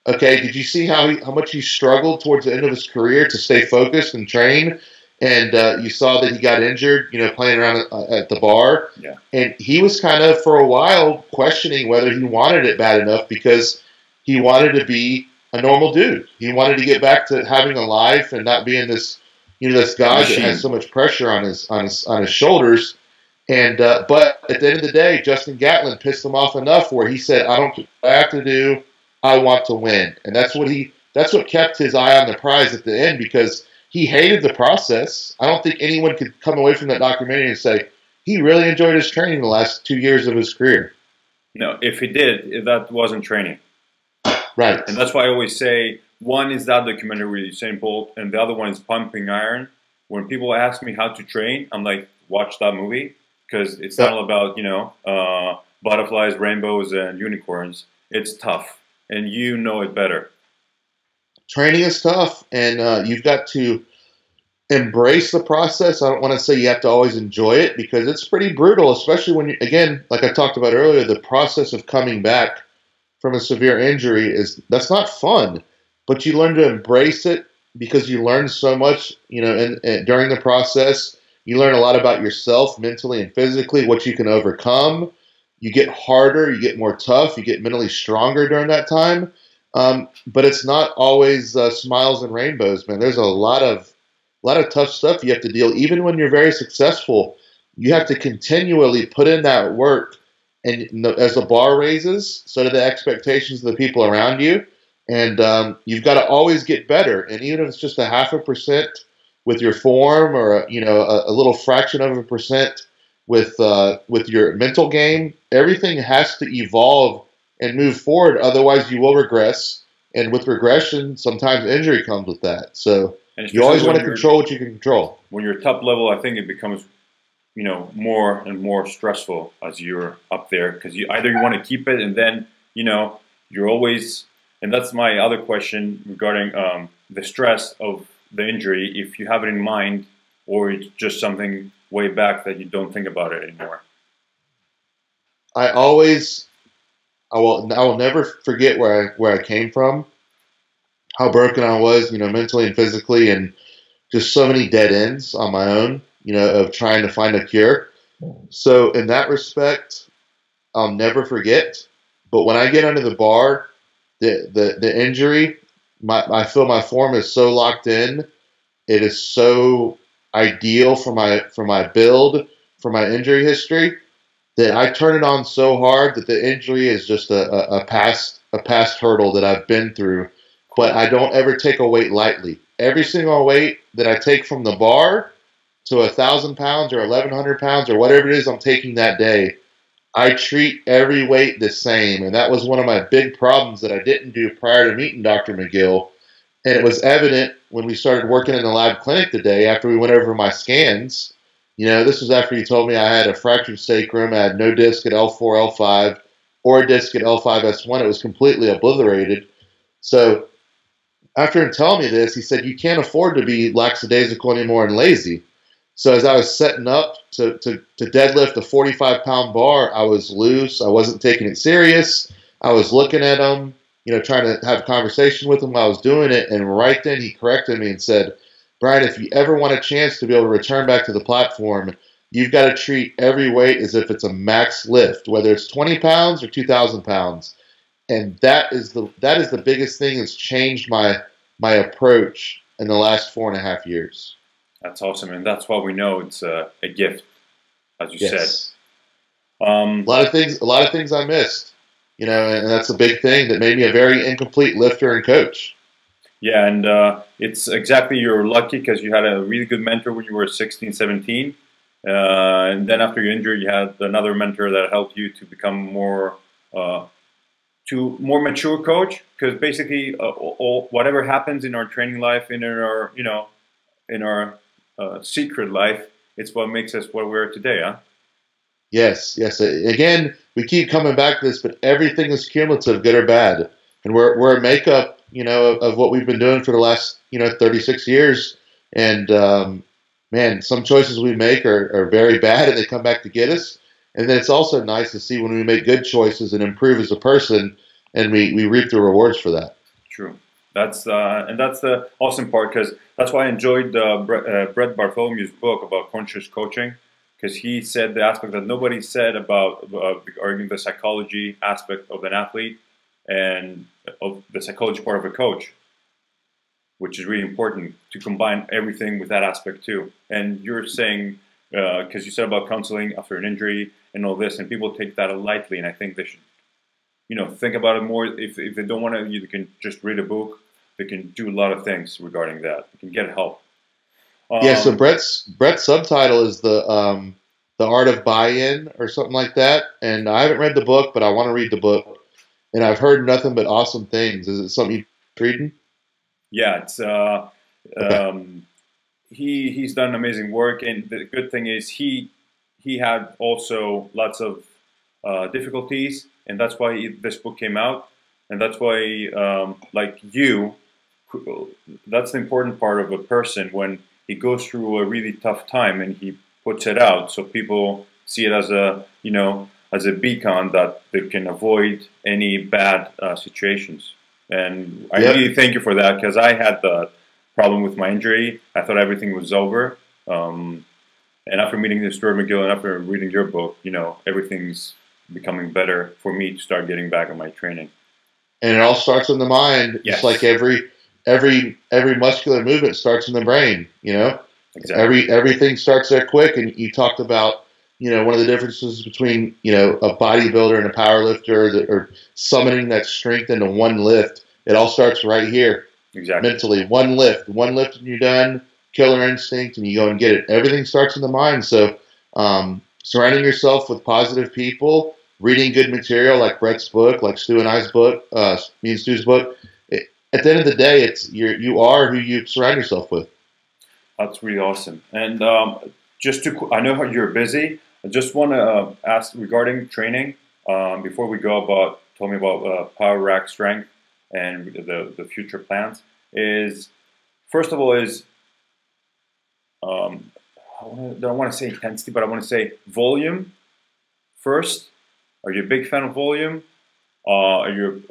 Okay. Did you see how much he struggled towards the end of his career to stay focused and train? And you saw that he got injured, playing around at the bar. Yeah. And he was kind of, for a while, questioning whether he wanted it bad enough, because he wanted to be a normal dude. He wanted to get back to having a life and not being this, this guy that has so much pressure on his shoulders. And but at the end of the day, Justin Gatlin pissed him off enough where he said, "I don't care what I have to do. I want to win." And that's what kept his eye on the prize at the end, because he hated the process. I don't think anyone could come away from that documentary and say he really enjoyed his training the last 2 years of his career. No, if he did, that wasn't training. Right. And that's why I always say, one is that documentary with Usain Bolt, and the other one is Pumping Iron. When people ask me how to train, I'm like, watch that movie, because it's not all about, butterflies, rainbows, and unicorns. It's tough, and you know it better. Training is tough, and you've got to embrace the process. I don't want to say you have to always enjoy it, because it's pretty brutal, especially when you, again, like I talked about earlier, the process of coming back from a severe injury that's not fun, but you learn to embrace it, because you learn so much, and during the process, you learn a lot about yourself mentally and physically, what you can overcome. You get harder, you get more tough, you get mentally stronger during that time. But it's not always smiles and rainbows, man. There's a lot of tough stuff you have to deal. Even when you're very successful, you have to continually put in that work. And as the bar raises, so do the expectations of the people around you. And you've got to always get better. And even if it's just 0.5% with your form, or a little fraction of a percent with your mental game, everything has to evolve and move forward. Otherwise, you will regress. And with regression, sometimes injury comes with that. So you always want to control what you can control. When you're top level, I think it becomes more and more stressful as you're up there, because either you want to keep it, and then you're always, and that's my other question regarding the stress of the injury, if you have it in mind, or it's just something way back that you don't think about it anymore. I will never forget where I came from, how broken I was, mentally and physically, and just so many dead ends on my own, of trying to find a cure. So in that respect, I'll never forget. But when I get under the bar, the injury, I feel my form is so locked in. It is so ideal for my build, for my injury history, that I turn it on so hard that the injury is just a past hurdle that I've been through. But I don't ever take a weight lightly. every single weight that I take from the bar to 1,000 pounds or 1,100 pounds or whatever it is I'm taking that day, I treat every weight the same. And that was one of my big problems that I didn't do prior to meeting Dr. McGill. And it was evident when we started working in the lab clinic today after we went over my scans. This was after he told me I had a fractured sacrum, I had no disc at L4, L5, or a disc at L5, S1. It was completely obliterated. So after him telling me this, he said, you can't afford to be lackadaisical anymore and lazy. So as I was setting up to deadlift a 45-pound bar, I was loose. I wasn't taking it serious. I was looking at him, trying to have a conversation with him while I was doing it. And right then he corrected me and said, Brian, if you ever want a chance to be able to return back to the platform, you've got to treat every weight as if it's a max lift, whether it's 20 pounds or 2,000 pounds. And that is the biggest thing that's changed my approach in the last 4.5 years. That's awesome, and that's why we know it's a gift, as you said. A lot of things I missed, and that's a big thing that made me a very incomplete lifter and coach. Yeah, and it's exactly, you're lucky because you had a really good mentor when you were 16, 17. And then after your injury, you had another mentor that helped you to become more mature coach. Because basically, whatever happens in our training life, in our secret life, it's what makes us what we're today, huh? Yes. Again, we keep coming back to this, but everything is cumulative, good or bad, and we're a makeup, of what we've been doing for the last, 36 years. And man, some choices we make are very bad, and they come back to get us. And then it's also nice to see when we make good choices and improve as a person, and we reap the rewards for that. True. That's the awesome part, because that's why I enjoyed Brett Bartholomew's book about conscious coaching, because he said the aspect that nobody said about arguing the psychology aspect of an athlete and of the psychology part of a coach, which is really important to combine everything with that aspect too. And you're saying, because you said about counseling after an injury and all this, and people take that lightly, and I think they should, think about it more. If they don't want to, you can just read a book. They can do a lot of things regarding that. They can get help. So Brett's subtitle is the Art of Buy-In or something like that. And I haven't read the book, but I want to read the book. And I've heard nothing but awesome things. Is it something you're reading? Yeah, it's he's done amazing work, and the good thing is he had also lots of difficulties, and that's why this book came out, and that's why like you, that's the important part of a person when he goes through a really tough time and he puts it out, so people see it as a as a beacon that they can avoid any bad situations. And I really thank you for that, because I had the problem with my injury. I thought everything was over. And after meeting Stuart McGill and after reading your book, everything's becoming better for me to start getting back on my training. And it all starts in the mind. Yes. Just like every muscular movement starts in the brain, Exactly. Everything starts there quick. And you talked about, one of the differences between, a bodybuilder and a power lifter, or summoning that strength into one lift. It all starts right here. Exactly. Mentally. One lift and you're done. Killer instinct, and you go and get it. Everything starts in the mind. So surrounding yourself with positive people, reading good material like Brett's book, like Stu and I's book, me and Stu's book. At the end of the day, you are who you surround yourself with. That's really awesome. And I know how you're busy. I just want to ask regarding training, before we go tell me about power rack strength and the future plans, is, first of all, I don't want to say intensity, but I want to say volume first. Are you a big fan of volume? Are you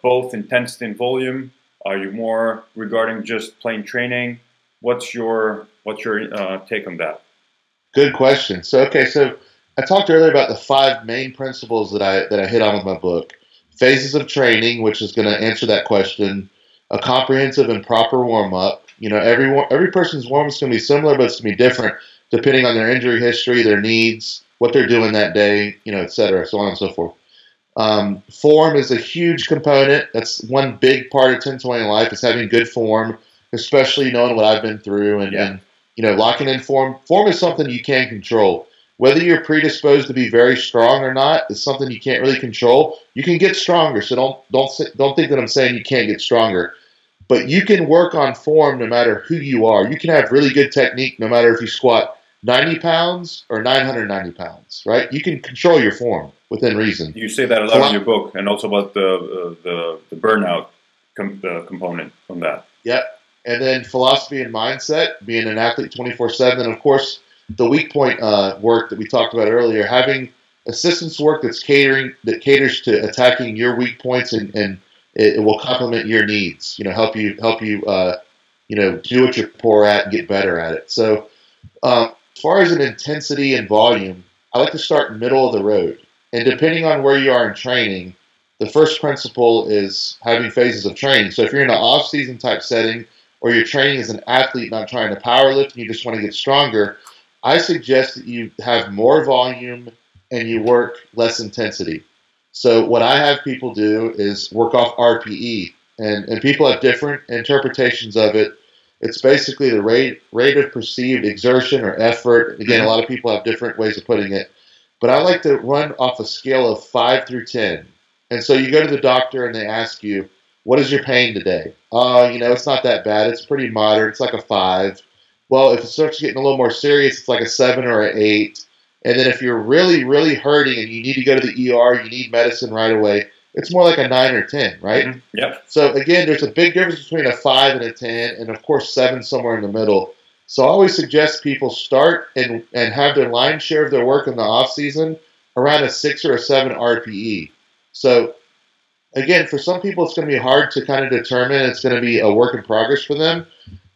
both intensity and volume? Are you more regarding just plain training? What's your take on that? Good question. So I talked earlier about the 5 main principles that I hit on with my book. Phases of training, which is going to answer that question. A comprehensive and proper warm-up. Every person's warm-up is going to be similar, but it's going to be different depending on their injury history, their needs, what they're doing that day, et cetera, so on and so forth. Form is a huge component. That's one big part of 1020 life, is having good form. especially knowing what I've been through and locking in form. Form is something you can control. Whether you're predisposed to be very strong or not is something you can't really control. You can get stronger, so don't think that I'm saying you can't get stronger. But you can work on form no matter who you are. You can have really good technique no matter if you squat 90 pounds or 990 pounds, right? You can control your form within reason. You say that a lot in your book, and also about the burnout component from that. Yep. And then philosophy and mindset, being an athlete 24/7, and of course the weak point work that we talked about earlier, having assistance work that caters to attacking your weak points and it will complement your needs. Help you do what you're poor at and get better at it. So as far as an intensity and volume, I like to start middle of the road. And depending on where you are in training, the first principle is having phases of training. So if you're in an off-season type setting, or you're training as an athlete not trying to power lift and you just want to get stronger, I suggest that you have more volume and you work less intensity. So what I have people do is work off RPE, and people have different interpretations of it. It's basically the rate of perceived exertion or effort. Again, a lot of people have different ways of putting it. But I like to run off a scale of 5 through 10. And so you go to the doctor and they ask you, what is your pain today? It's not that bad. It's pretty moderate. It's like a 5. Well, if it starts getting a little more serious, it's like a 7 or an 8. And then if you're really, really hurting and you need to go to the ER, you need medicine right away, it's more like a 9 or 10, right? Mm-hmm. Yep. So again, there's a big difference between a 5 and a 10, and of course 7 somewhere in the middle. So I always suggest people start and have their lion's share of their work in the off season around a 6 or a 7 RPE. So again, for some people it's going to be hard to kind of determine. It's going to be a work in progress for them.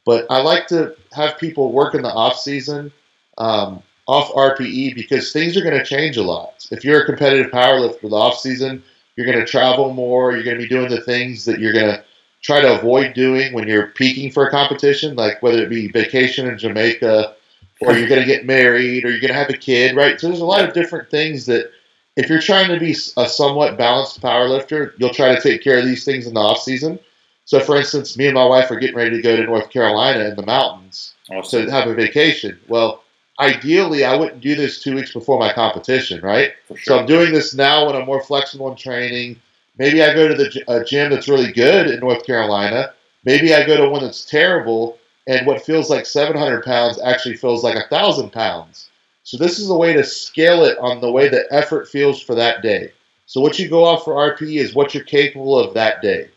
But I like to have people work in the off season off RPE because things are going to change a lot. If you're a competitive powerlifter for the off season, you're going to travel more. You're going to be doing the things that you're going to try to avoid doing when you're peaking for a competition, like whether it be vacation in Jamaica, or you're going to get married, or you're going to have a kid, right? So there's a lot of different things that if you're trying to be a somewhat balanced powerlifter, you'll try to take care of these things in the off season. So for instance, me and my wife are getting ready to go to North Carolina in the mountains to have a vacation. Well, ideally, I wouldn't do this 2 weeks before my competition, right? Sure. So I'm doing this now when I'm more flexible in training. Maybe I go to a gym that's really good in North Carolina. Maybe I go to one that's terrible, and what feels like 700 pounds actually feels like 1,000 pounds. So this is a way to scale it on the way the effort feels for that day. So what you go off for RPE is what you're capable of that day.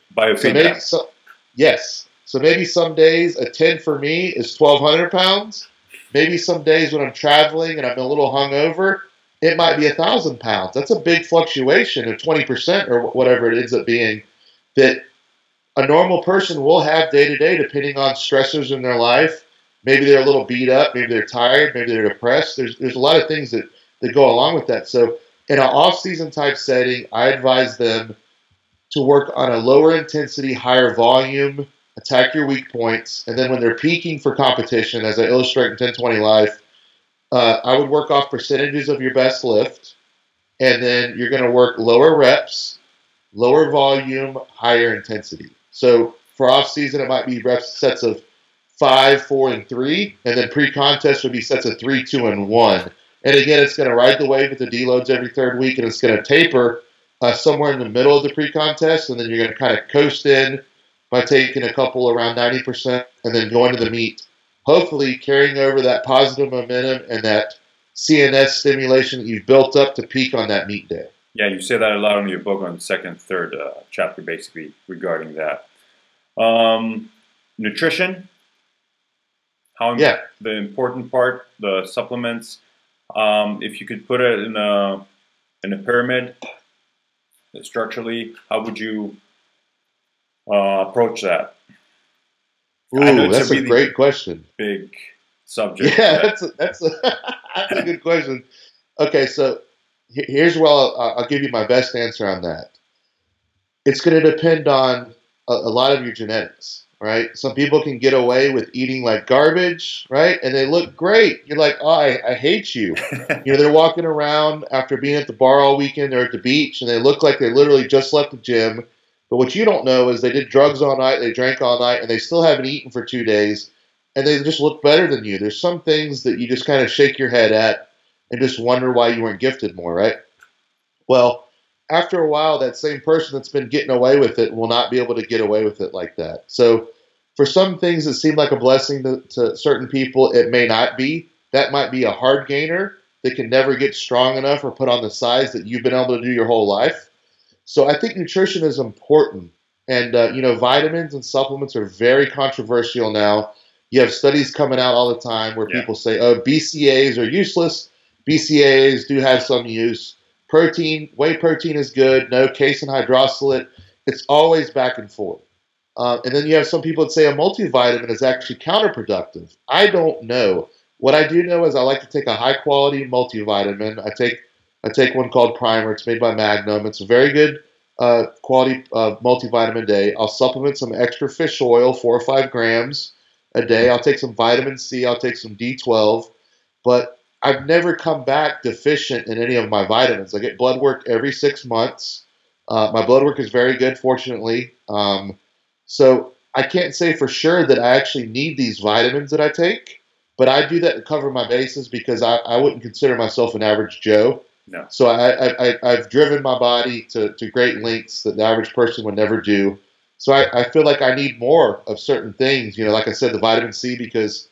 Yes. So maybe some days a 10 for me is 1,200 pounds. Maybe some days when I'm traveling and I'm a little hungover, it might be 1,000 pounds. That's a big fluctuation of 20% or whatever it ends up being that a normal person will have day to day depending on stressors in their life. Maybe they're a little beat up. Maybe they're tired. Maybe they're depressed. There's a lot of things that go along with that. So in an off-season type setting, I advise them to work on a lower intensity, higher volume, attack your weak points, and then when they're peaking for competition, as I illustrate in 1020 Life, I would work off percentages of your best lift, and then you're going to work lower reps, lower volume, higher intensity. So for off-season, it might be sets of 5, 4, and 3, and then pre-contest would be sets of 3, 2, and 1. And again, it's going to ride the wave with the deloads every third week, and it's going to taper somewhere in the middle of the pre-contest, and then you're going to kind of coast in by taking a couple around 90% and then going to the meet, hopefully carrying over that positive momentum and that CNS stimulation that you've built up to peak on that meet day. Yeah, you say that a lot in your book on the second, third chapter, basically, regarding that. Nutrition, the important part, the supplements. If you could put it in a pyramid, structurally, how would you approach that? Ooh, that's a great question. Big subject. Yeah, that's a good question. Okay, so here's where I'll give you my best answer on that. It's going to depend on a lot of your genetics, right? Some people can get away with eating like garbage, right? And they look great. You're like, oh, I hate you. They're walking around after being at the bar all weekend. They're at the beach, and they look like they literally just left the gym. But what you don't know is they did drugs all night, they drank all night, and they still haven't eaten for 2 days, and they just look better than you. There's some things that you just kind of shake your head at and just wonder why you weren't gifted more, right? Well, after a while, that same person that's been getting away with it will not be able to get away with it like that. So for some things that seem like a blessing to certain people, it may not be. That might be a hard gainer that can never get strong enough or put on the size that you've been able to do your whole life. So I think nutrition is important. And, vitamins and supplements are very controversial now. You have studies coming out all the time where people say, oh, BCAAs are useless. BCAAs do have some use. Whey protein is good. No, casein hydrolysate. It's always back and forth. And then you have some people that say a multivitamin is actually counterproductive. I don't know. What I do know is I like to take a high-quality multivitamin. I take one called Primer. It's made by Magnum. It's a very good quality multivitamin a day. I'll supplement some extra fish oil, 4 or 5 grams a day. I'll take some vitamin C. I'll take some D12. But I've never come back deficient in any of my vitamins. I get blood work every 6 months. My blood work is very good, fortunately. So I can't say for sure that I actually need these vitamins that I take. But I do that to cover my bases because I wouldn't consider myself an average Joe. No. So I've driven my body to great lengths that the average person would never do. So I feel like I need more of certain things. Like I said, the vitamin C because,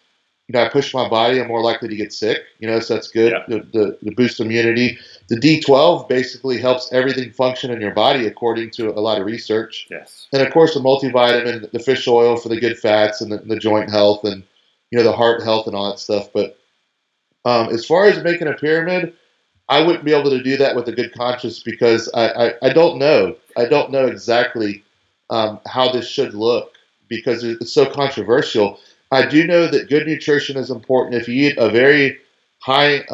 I push my body, I'm more likely to get sick. So that's good to boost immunity. The D12 basically helps everything function in your body according to a lot of research. Yes. And, of course, the multivitamin, the fish oil for the good fats and the joint health and, the heart health and all that stuff. But as far as making a pyramid, I wouldn't be able to do that with a good conscience because I don't know. I don't know exactly how this should look because it's so controversial. I do know that good nutrition is important. If you eat a very high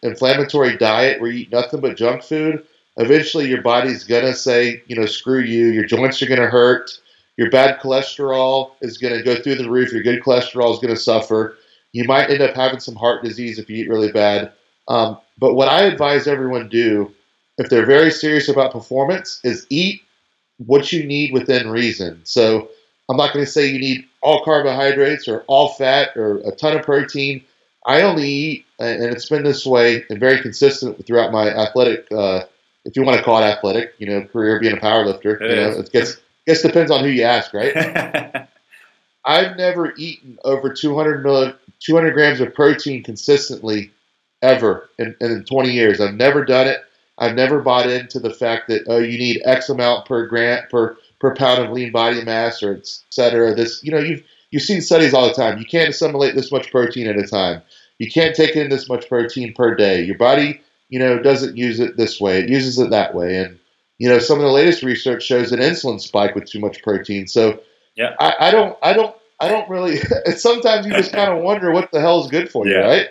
inflammatory diet where you eat nothing but junk food, eventually your body's going to say, screw you. Your joints are going to hurt. Your bad cholesterol is going to go through the roof. Your good cholesterol is going to suffer. You might end up having some heart disease if you eat really bad. But what I advise everyone do, if they're very serious about performance, is eat what you need within reason. So I'm not going to say you need all carbohydrates or all fat or a ton of protein. I only eat, and it's been this way and very consistent throughout my athletic, if you want to call it athletic, career being a powerlifter. It depends on who you ask, right? I've never eaten over 200 grams of protein consistently ever in 20 years. I've never done it. I've never bought into the fact that, you need X amount per pound of lean body mass or et cetera. You've seen studies all the time. You can't assimilate this much protein at a time. You can't take in this much protein per day. Your body, doesn't use it this way. It uses it that way. And, some of the latest research shows an insulin spike with too much protein. So yeah, I don't really, sometimes you just kind of wonder what the hell is good for you, right?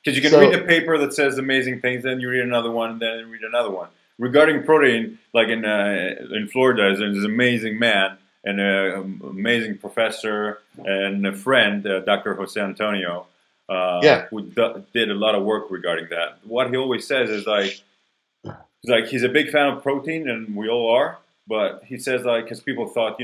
Because you can read a paper that says amazing things, then you read another one, and then you read another one. Regarding protein, like in Florida, there's an amazing man and an amazing professor and a friend, Dr. Jose Antonio, who did a lot of work regarding that. What he always says is he's a big fan of protein, and we all are. But he says because people thought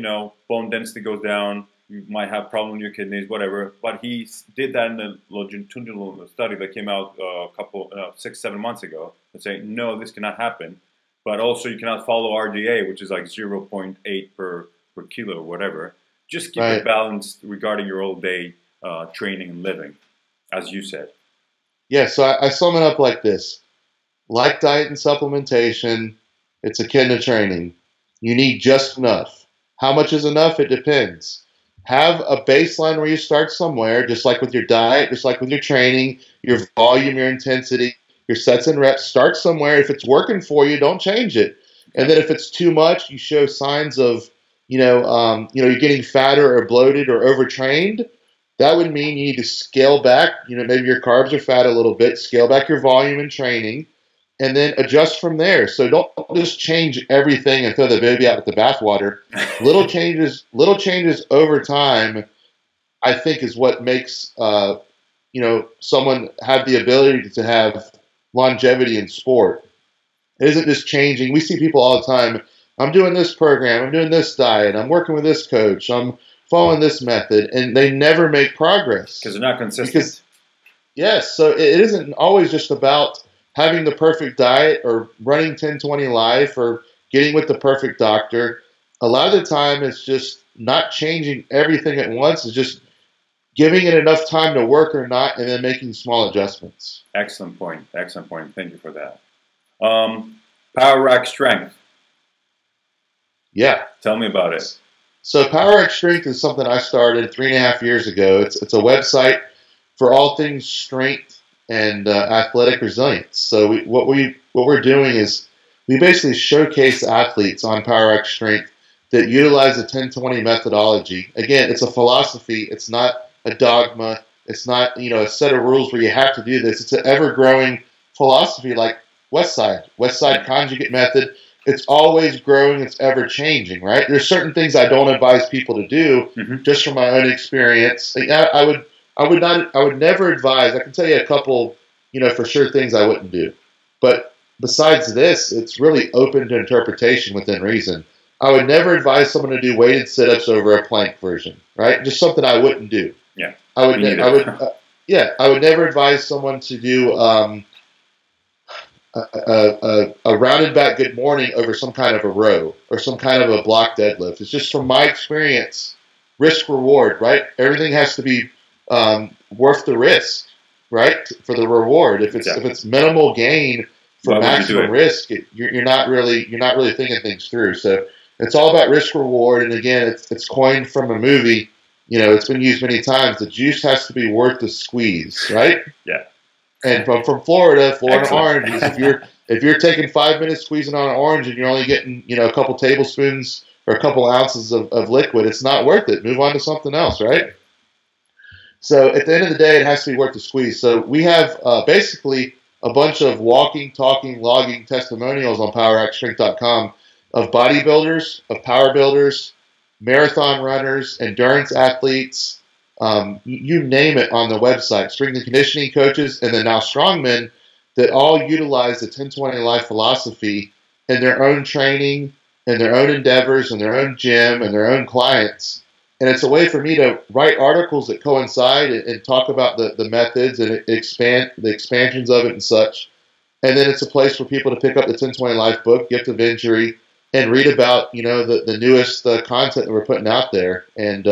bone density goes down, you might have problems with your kidneys, whatever. But he did that in a longitudinal study that came out 6-7 months ago, and saying no, this cannot happen. But also you cannot follow RDA, which is like 0.8 per kilo or whatever. Just keep it balanced regarding your all day training and living, as you said. Yeah, so I sum it up like this. Like diet and supplementation, it's akin to training. You need just enough. How much is enough? It depends. Have a baseline where you start somewhere, just like with your diet, just like with your training, your volume, your intensity, your sets and reps. Start somewhere. If it's working for you, don't change it. And then if it's too much, you show signs of, you're getting fatter or bloated or overtrained. That would mean you need to scale back. Maybe your carbs are fat a little bit. Scale back your volume and training, and then adjust from there. So don't just change everything and throw the baby out with the bathwater. Little changes over time, I think, is what makes someone have the ability to have longevity in sport. It isn't just changing. We see people all the time I'm doing this program, I'm doing this diet, I'm working with this coach, I'm following this method, and they never make progress. Because they're not consistent. Because, yes, so it isn't always just about having the perfect diet or running 10-20 life or getting with the perfect doctor. A lot of the time it's just not changing everything at once. It's just giving it enough time to work or not, and then making small adjustments. Excellent point. Excellent point. Thank you for that. Power rack strength. Yeah. Tell me about it. So Power Rack Strength is something I started 3.5 years ago. It's a website for all things strength and athletic resilience. So what we're doing is we basically showcase athletes on Power Rack Strength that utilize the 10-20 methodology. Again, it's a philosophy. It's not a dogma. It's not, a set of rules where you have to do this. It's an ever-growing philosophy like Westside Conjugate Method. It's always growing. It's ever-changing, right? There's certain things I don't advise people to do just from my own experience. I would never advise. I can tell you a couple, for sure things I wouldn't do. But besides this, it's really open to interpretation within reason. I would never advise someone to do weighted sit-ups over a plank version, right? Just something I wouldn't do. Yeah. I would never advise someone to do a rounded back good morning over some kind of a row or some kind of a block deadlift. It's just from my experience, risk reward, right? Everything has to be worth the risk, right? For the reward. If it's minimal gain for maximum risk, you're not really thinking things through. So it's all about risk reward. And again, it's coined from a movie. It's been used many times. The juice has to be worth the squeeze, right? Yeah. And from Florida Excellent. oranges, if you're taking 5 minutes squeezing on an orange and you're only getting a couple tablespoons or a couple ounces of liquid, it's not worth it. Move on to something else, right? So at the end of the day, it has to be worth the squeeze. So we have basically a bunch of walking, talking, logging testimonials on PowerRackStrength.com of bodybuilders, of power builders, marathon runners, endurance athletes, you name it on the website, strength and conditioning coaches, and then now strongmen that all utilize the 10-20 life philosophy in their own training, in their own endeavors, in their own gym, and their own clients. And it's a way for me to write articles that coincide and talk about the methods and expand the expansions of it and such. And then it's a place for people to pick up the 10-20 Life book, Gift of Injury, and read about the newest content that we're putting out there. And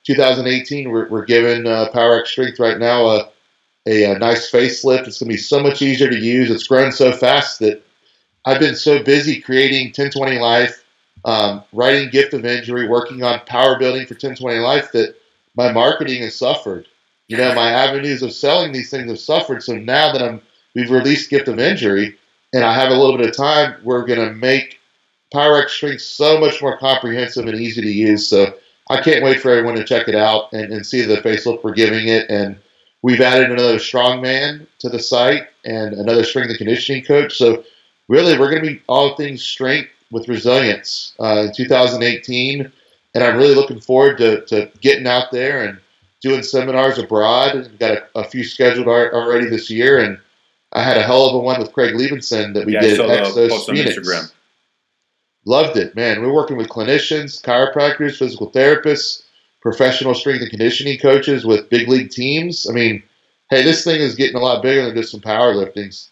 2018, we're giving Power Rack Strength right now a nice facelift. It's going to be so much easier to use. It's grown so fast that I've been so busy creating 10-20 Life, writing Gift of Injury, working on power building for 10-20 Life that my marketing has suffered. My avenues of selling these things have suffered. So now that we've released Gift of Injury and I have a little bit of time, we're going to make Power Rack Strength so much more comprehensive and easy to use. So I can't wait for everyone to check it out and see the facelift we're giving it. And we've added another strongman to the site and another strength and conditioning coach. So really, we're going to be all things strength with resilience in 2018. And I'm really looking forward to getting out there and doing seminars abroad. We've got a few scheduled already this year. And I had a hell of a one with Craig Liebenson that we did at Exos Phoenix. Instagram. Loved it, man. We're working with clinicians, chiropractors, physical therapists, professional strength and conditioning coaches with big league teams. I mean, hey, this thing is getting a lot bigger than just some powerlifting.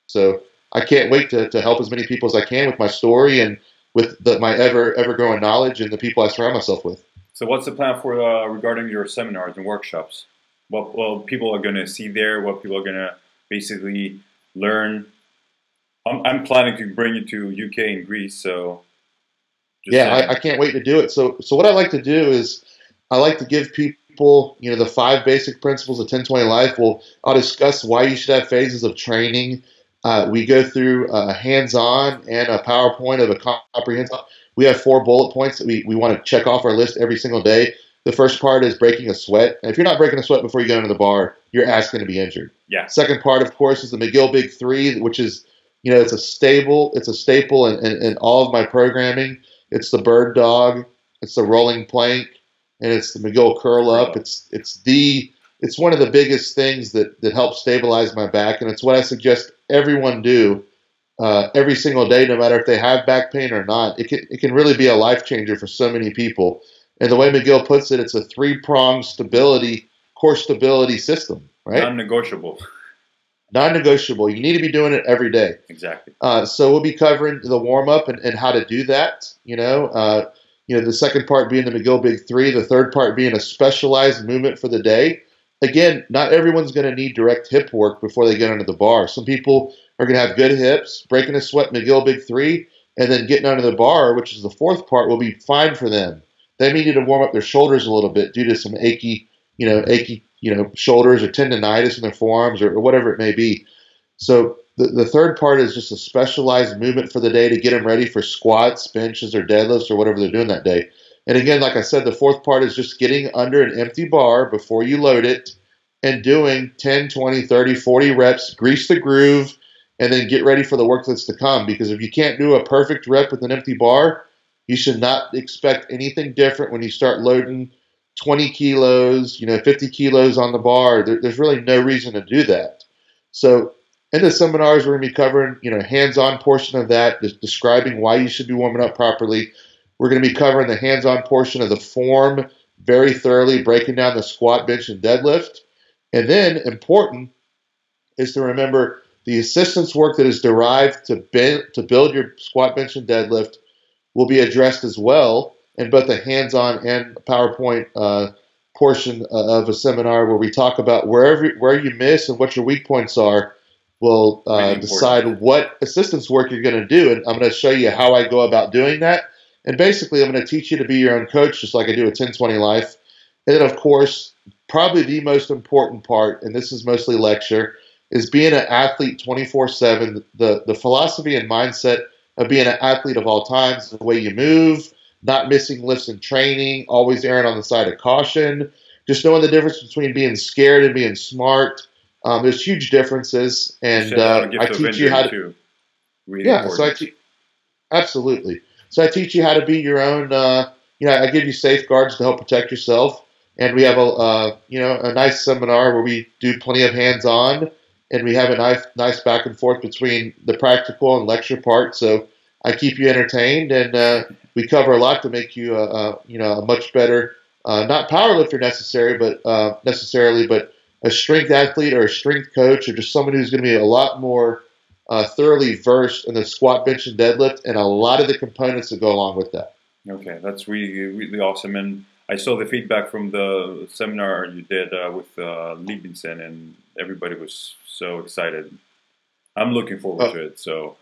So I can't wait to help as many people as I can with my story and with my ever-growing knowledge and the people I surround myself with. So what's the plan for regarding your seminars and workshops? What people are going to see there, what people are going to basically learn? I'm planning to bring you to UK and Greece, so... I can't wait to do it. So what I like to do is I like to give people, the 5 basic principles of 10-20 Life. I'll discuss why you should have phases of training. We go through a hands-on and a PowerPoint of a comprehensive. We have 4 bullet points that we want to check off our list every single day. The first part is breaking a sweat. And if you're not breaking a sweat before you go into the bar, your ass is going to be injured. Yeah. Second part, of course, is the McGill Big 3, which is, it's a staple in all of my programming. It's the bird dog, it's the rolling plank, and it's the McGill curl up. It's one of the biggest things that helps stabilize my back, and it's what I suggest everyone do every single day, no matter if they have back pain or not. It can really be a life changer for so many people. And the way McGill puts it, it's a 3-pronged core stability system, right? Non-negotiable. Non-negotiable. You need to be doing it every day. Exactly. So we'll be covering the warm-up and how to do that. The second part being the McGill Big 3, the third part being a specialized movement for the day. Again, not everyone's going to need direct hip work before they get under the bar. Some people are going to have good hips, breaking a sweat McGill Big 3, and then getting under the bar, which is the fourth part, will be fine for them. They may need to warm up their shoulders a little bit due to some achy shoulders or tendonitis in their forearms or whatever it may be. So the third part is just a specialized movement for the day to get them ready for squats, benches, or deadlifts or whatever they're doing that day. And again, like I said, the fourth part is just getting under an empty bar before you load it and doing 10, 20, 30, 40 reps, grease the groove, and then get ready for the work that's to come. Because if you can't do a perfect rep with an empty bar, you should not expect anything different when you start loading 20 kilos, 50 kilos on the bar. There's really no reason to do that. So in the seminars, we're going to be covering, hands-on portion of that, just describing why you should be warming up properly. We're going to be covering the hands-on portion of the form very thoroughly, breaking down the squat, bench, and deadlift. And then, important is to remember the assistance work that is derived to build your squat, bench, and deadlift will be addressed as well in both the hands-on and PowerPoint portion of a seminar, where we talk about where you miss and what your weak points are. We'll decide what assistance work you're going to do, and I'm going to show you how I go about doing that. And basically, I'm going to teach you to be your own coach, just like I do at 1020 Life. And then, of course, probably the most important part, and this is mostly lecture, is being an athlete 24/7. The philosophy and mindset of being an athlete of all times, the way you move, not missing lifts in training, always erring on the side of caution, just knowing the difference between being scared and being smart. There's huge differences, and I teach you how to. Really important. Absolutely. So I teach you how to be your own. I give you safeguards to help protect yourself, and we have a nice seminar where we do plenty of hands-on, and we have a nice back and forth between the practical and lecture part. So I keep you entertained, and we cover a lot to make you a much better, not powerlifter necessarily, but a strength athlete or a strength coach, or just someone who's going to be a lot more thoroughly versed in the squat, bench, and deadlift, and a lot of the components that go along with that. Okay, that's really, really awesome. And I saw the feedback from the seminar you did with Liebensen, and everybody was so excited. I'm looking forward to it. So,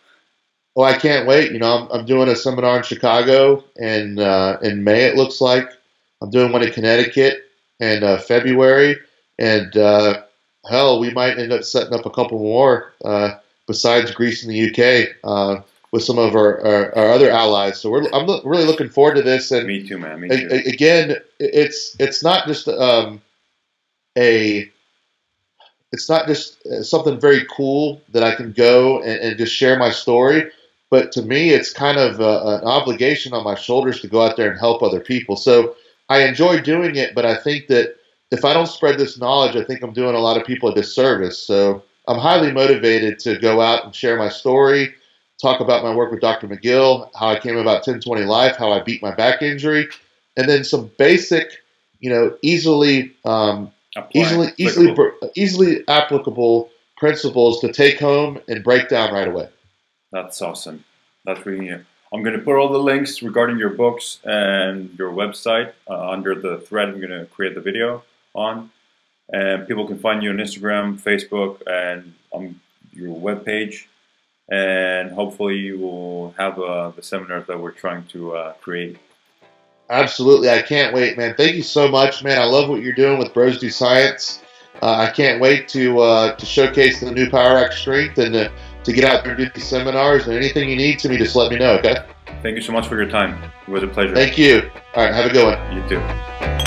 well, I can't wait. I'm doing a seminar in Chicago in May. It looks like I'm doing one in Connecticut in February, and hell, we might end up setting up a couple more. Besides Greece and the UK, with some of our other allies. So I'm really looking forward to this. And me too, man. Me too. Again, it's not just something very cool that I can go and just share my story. But to me, it's kind of an obligation on my shoulders to go out there and help other people. So I enjoy doing it, but I think that if I don't spread this knowledge, I think I'm doing a lot of people a disservice. So I'm highly motivated to go out and share my story, talk about my work with Dr. McGill, how I came about 1020 Life, how I beat my back injury, and then some basic, easily applicable principles to take home and break down right away. That's awesome. That's really new. I'm going to put all the links regarding your books and your website under the thread I'm going to create the video on. And people can find you on Instagram, Facebook, and on your webpage. And hopefully you will have the seminars that we're trying to create. Absolutely. I can't wait, man. Thank you so much, man. I love what you're doing with BrosDoScience. I can't wait to showcase the new Power Act Strength and to get out there and do these seminars. And anything you need to me, just let me know, okay? Thank you so much for your time. It was a pleasure. Thank you. All right, have a good one. You too.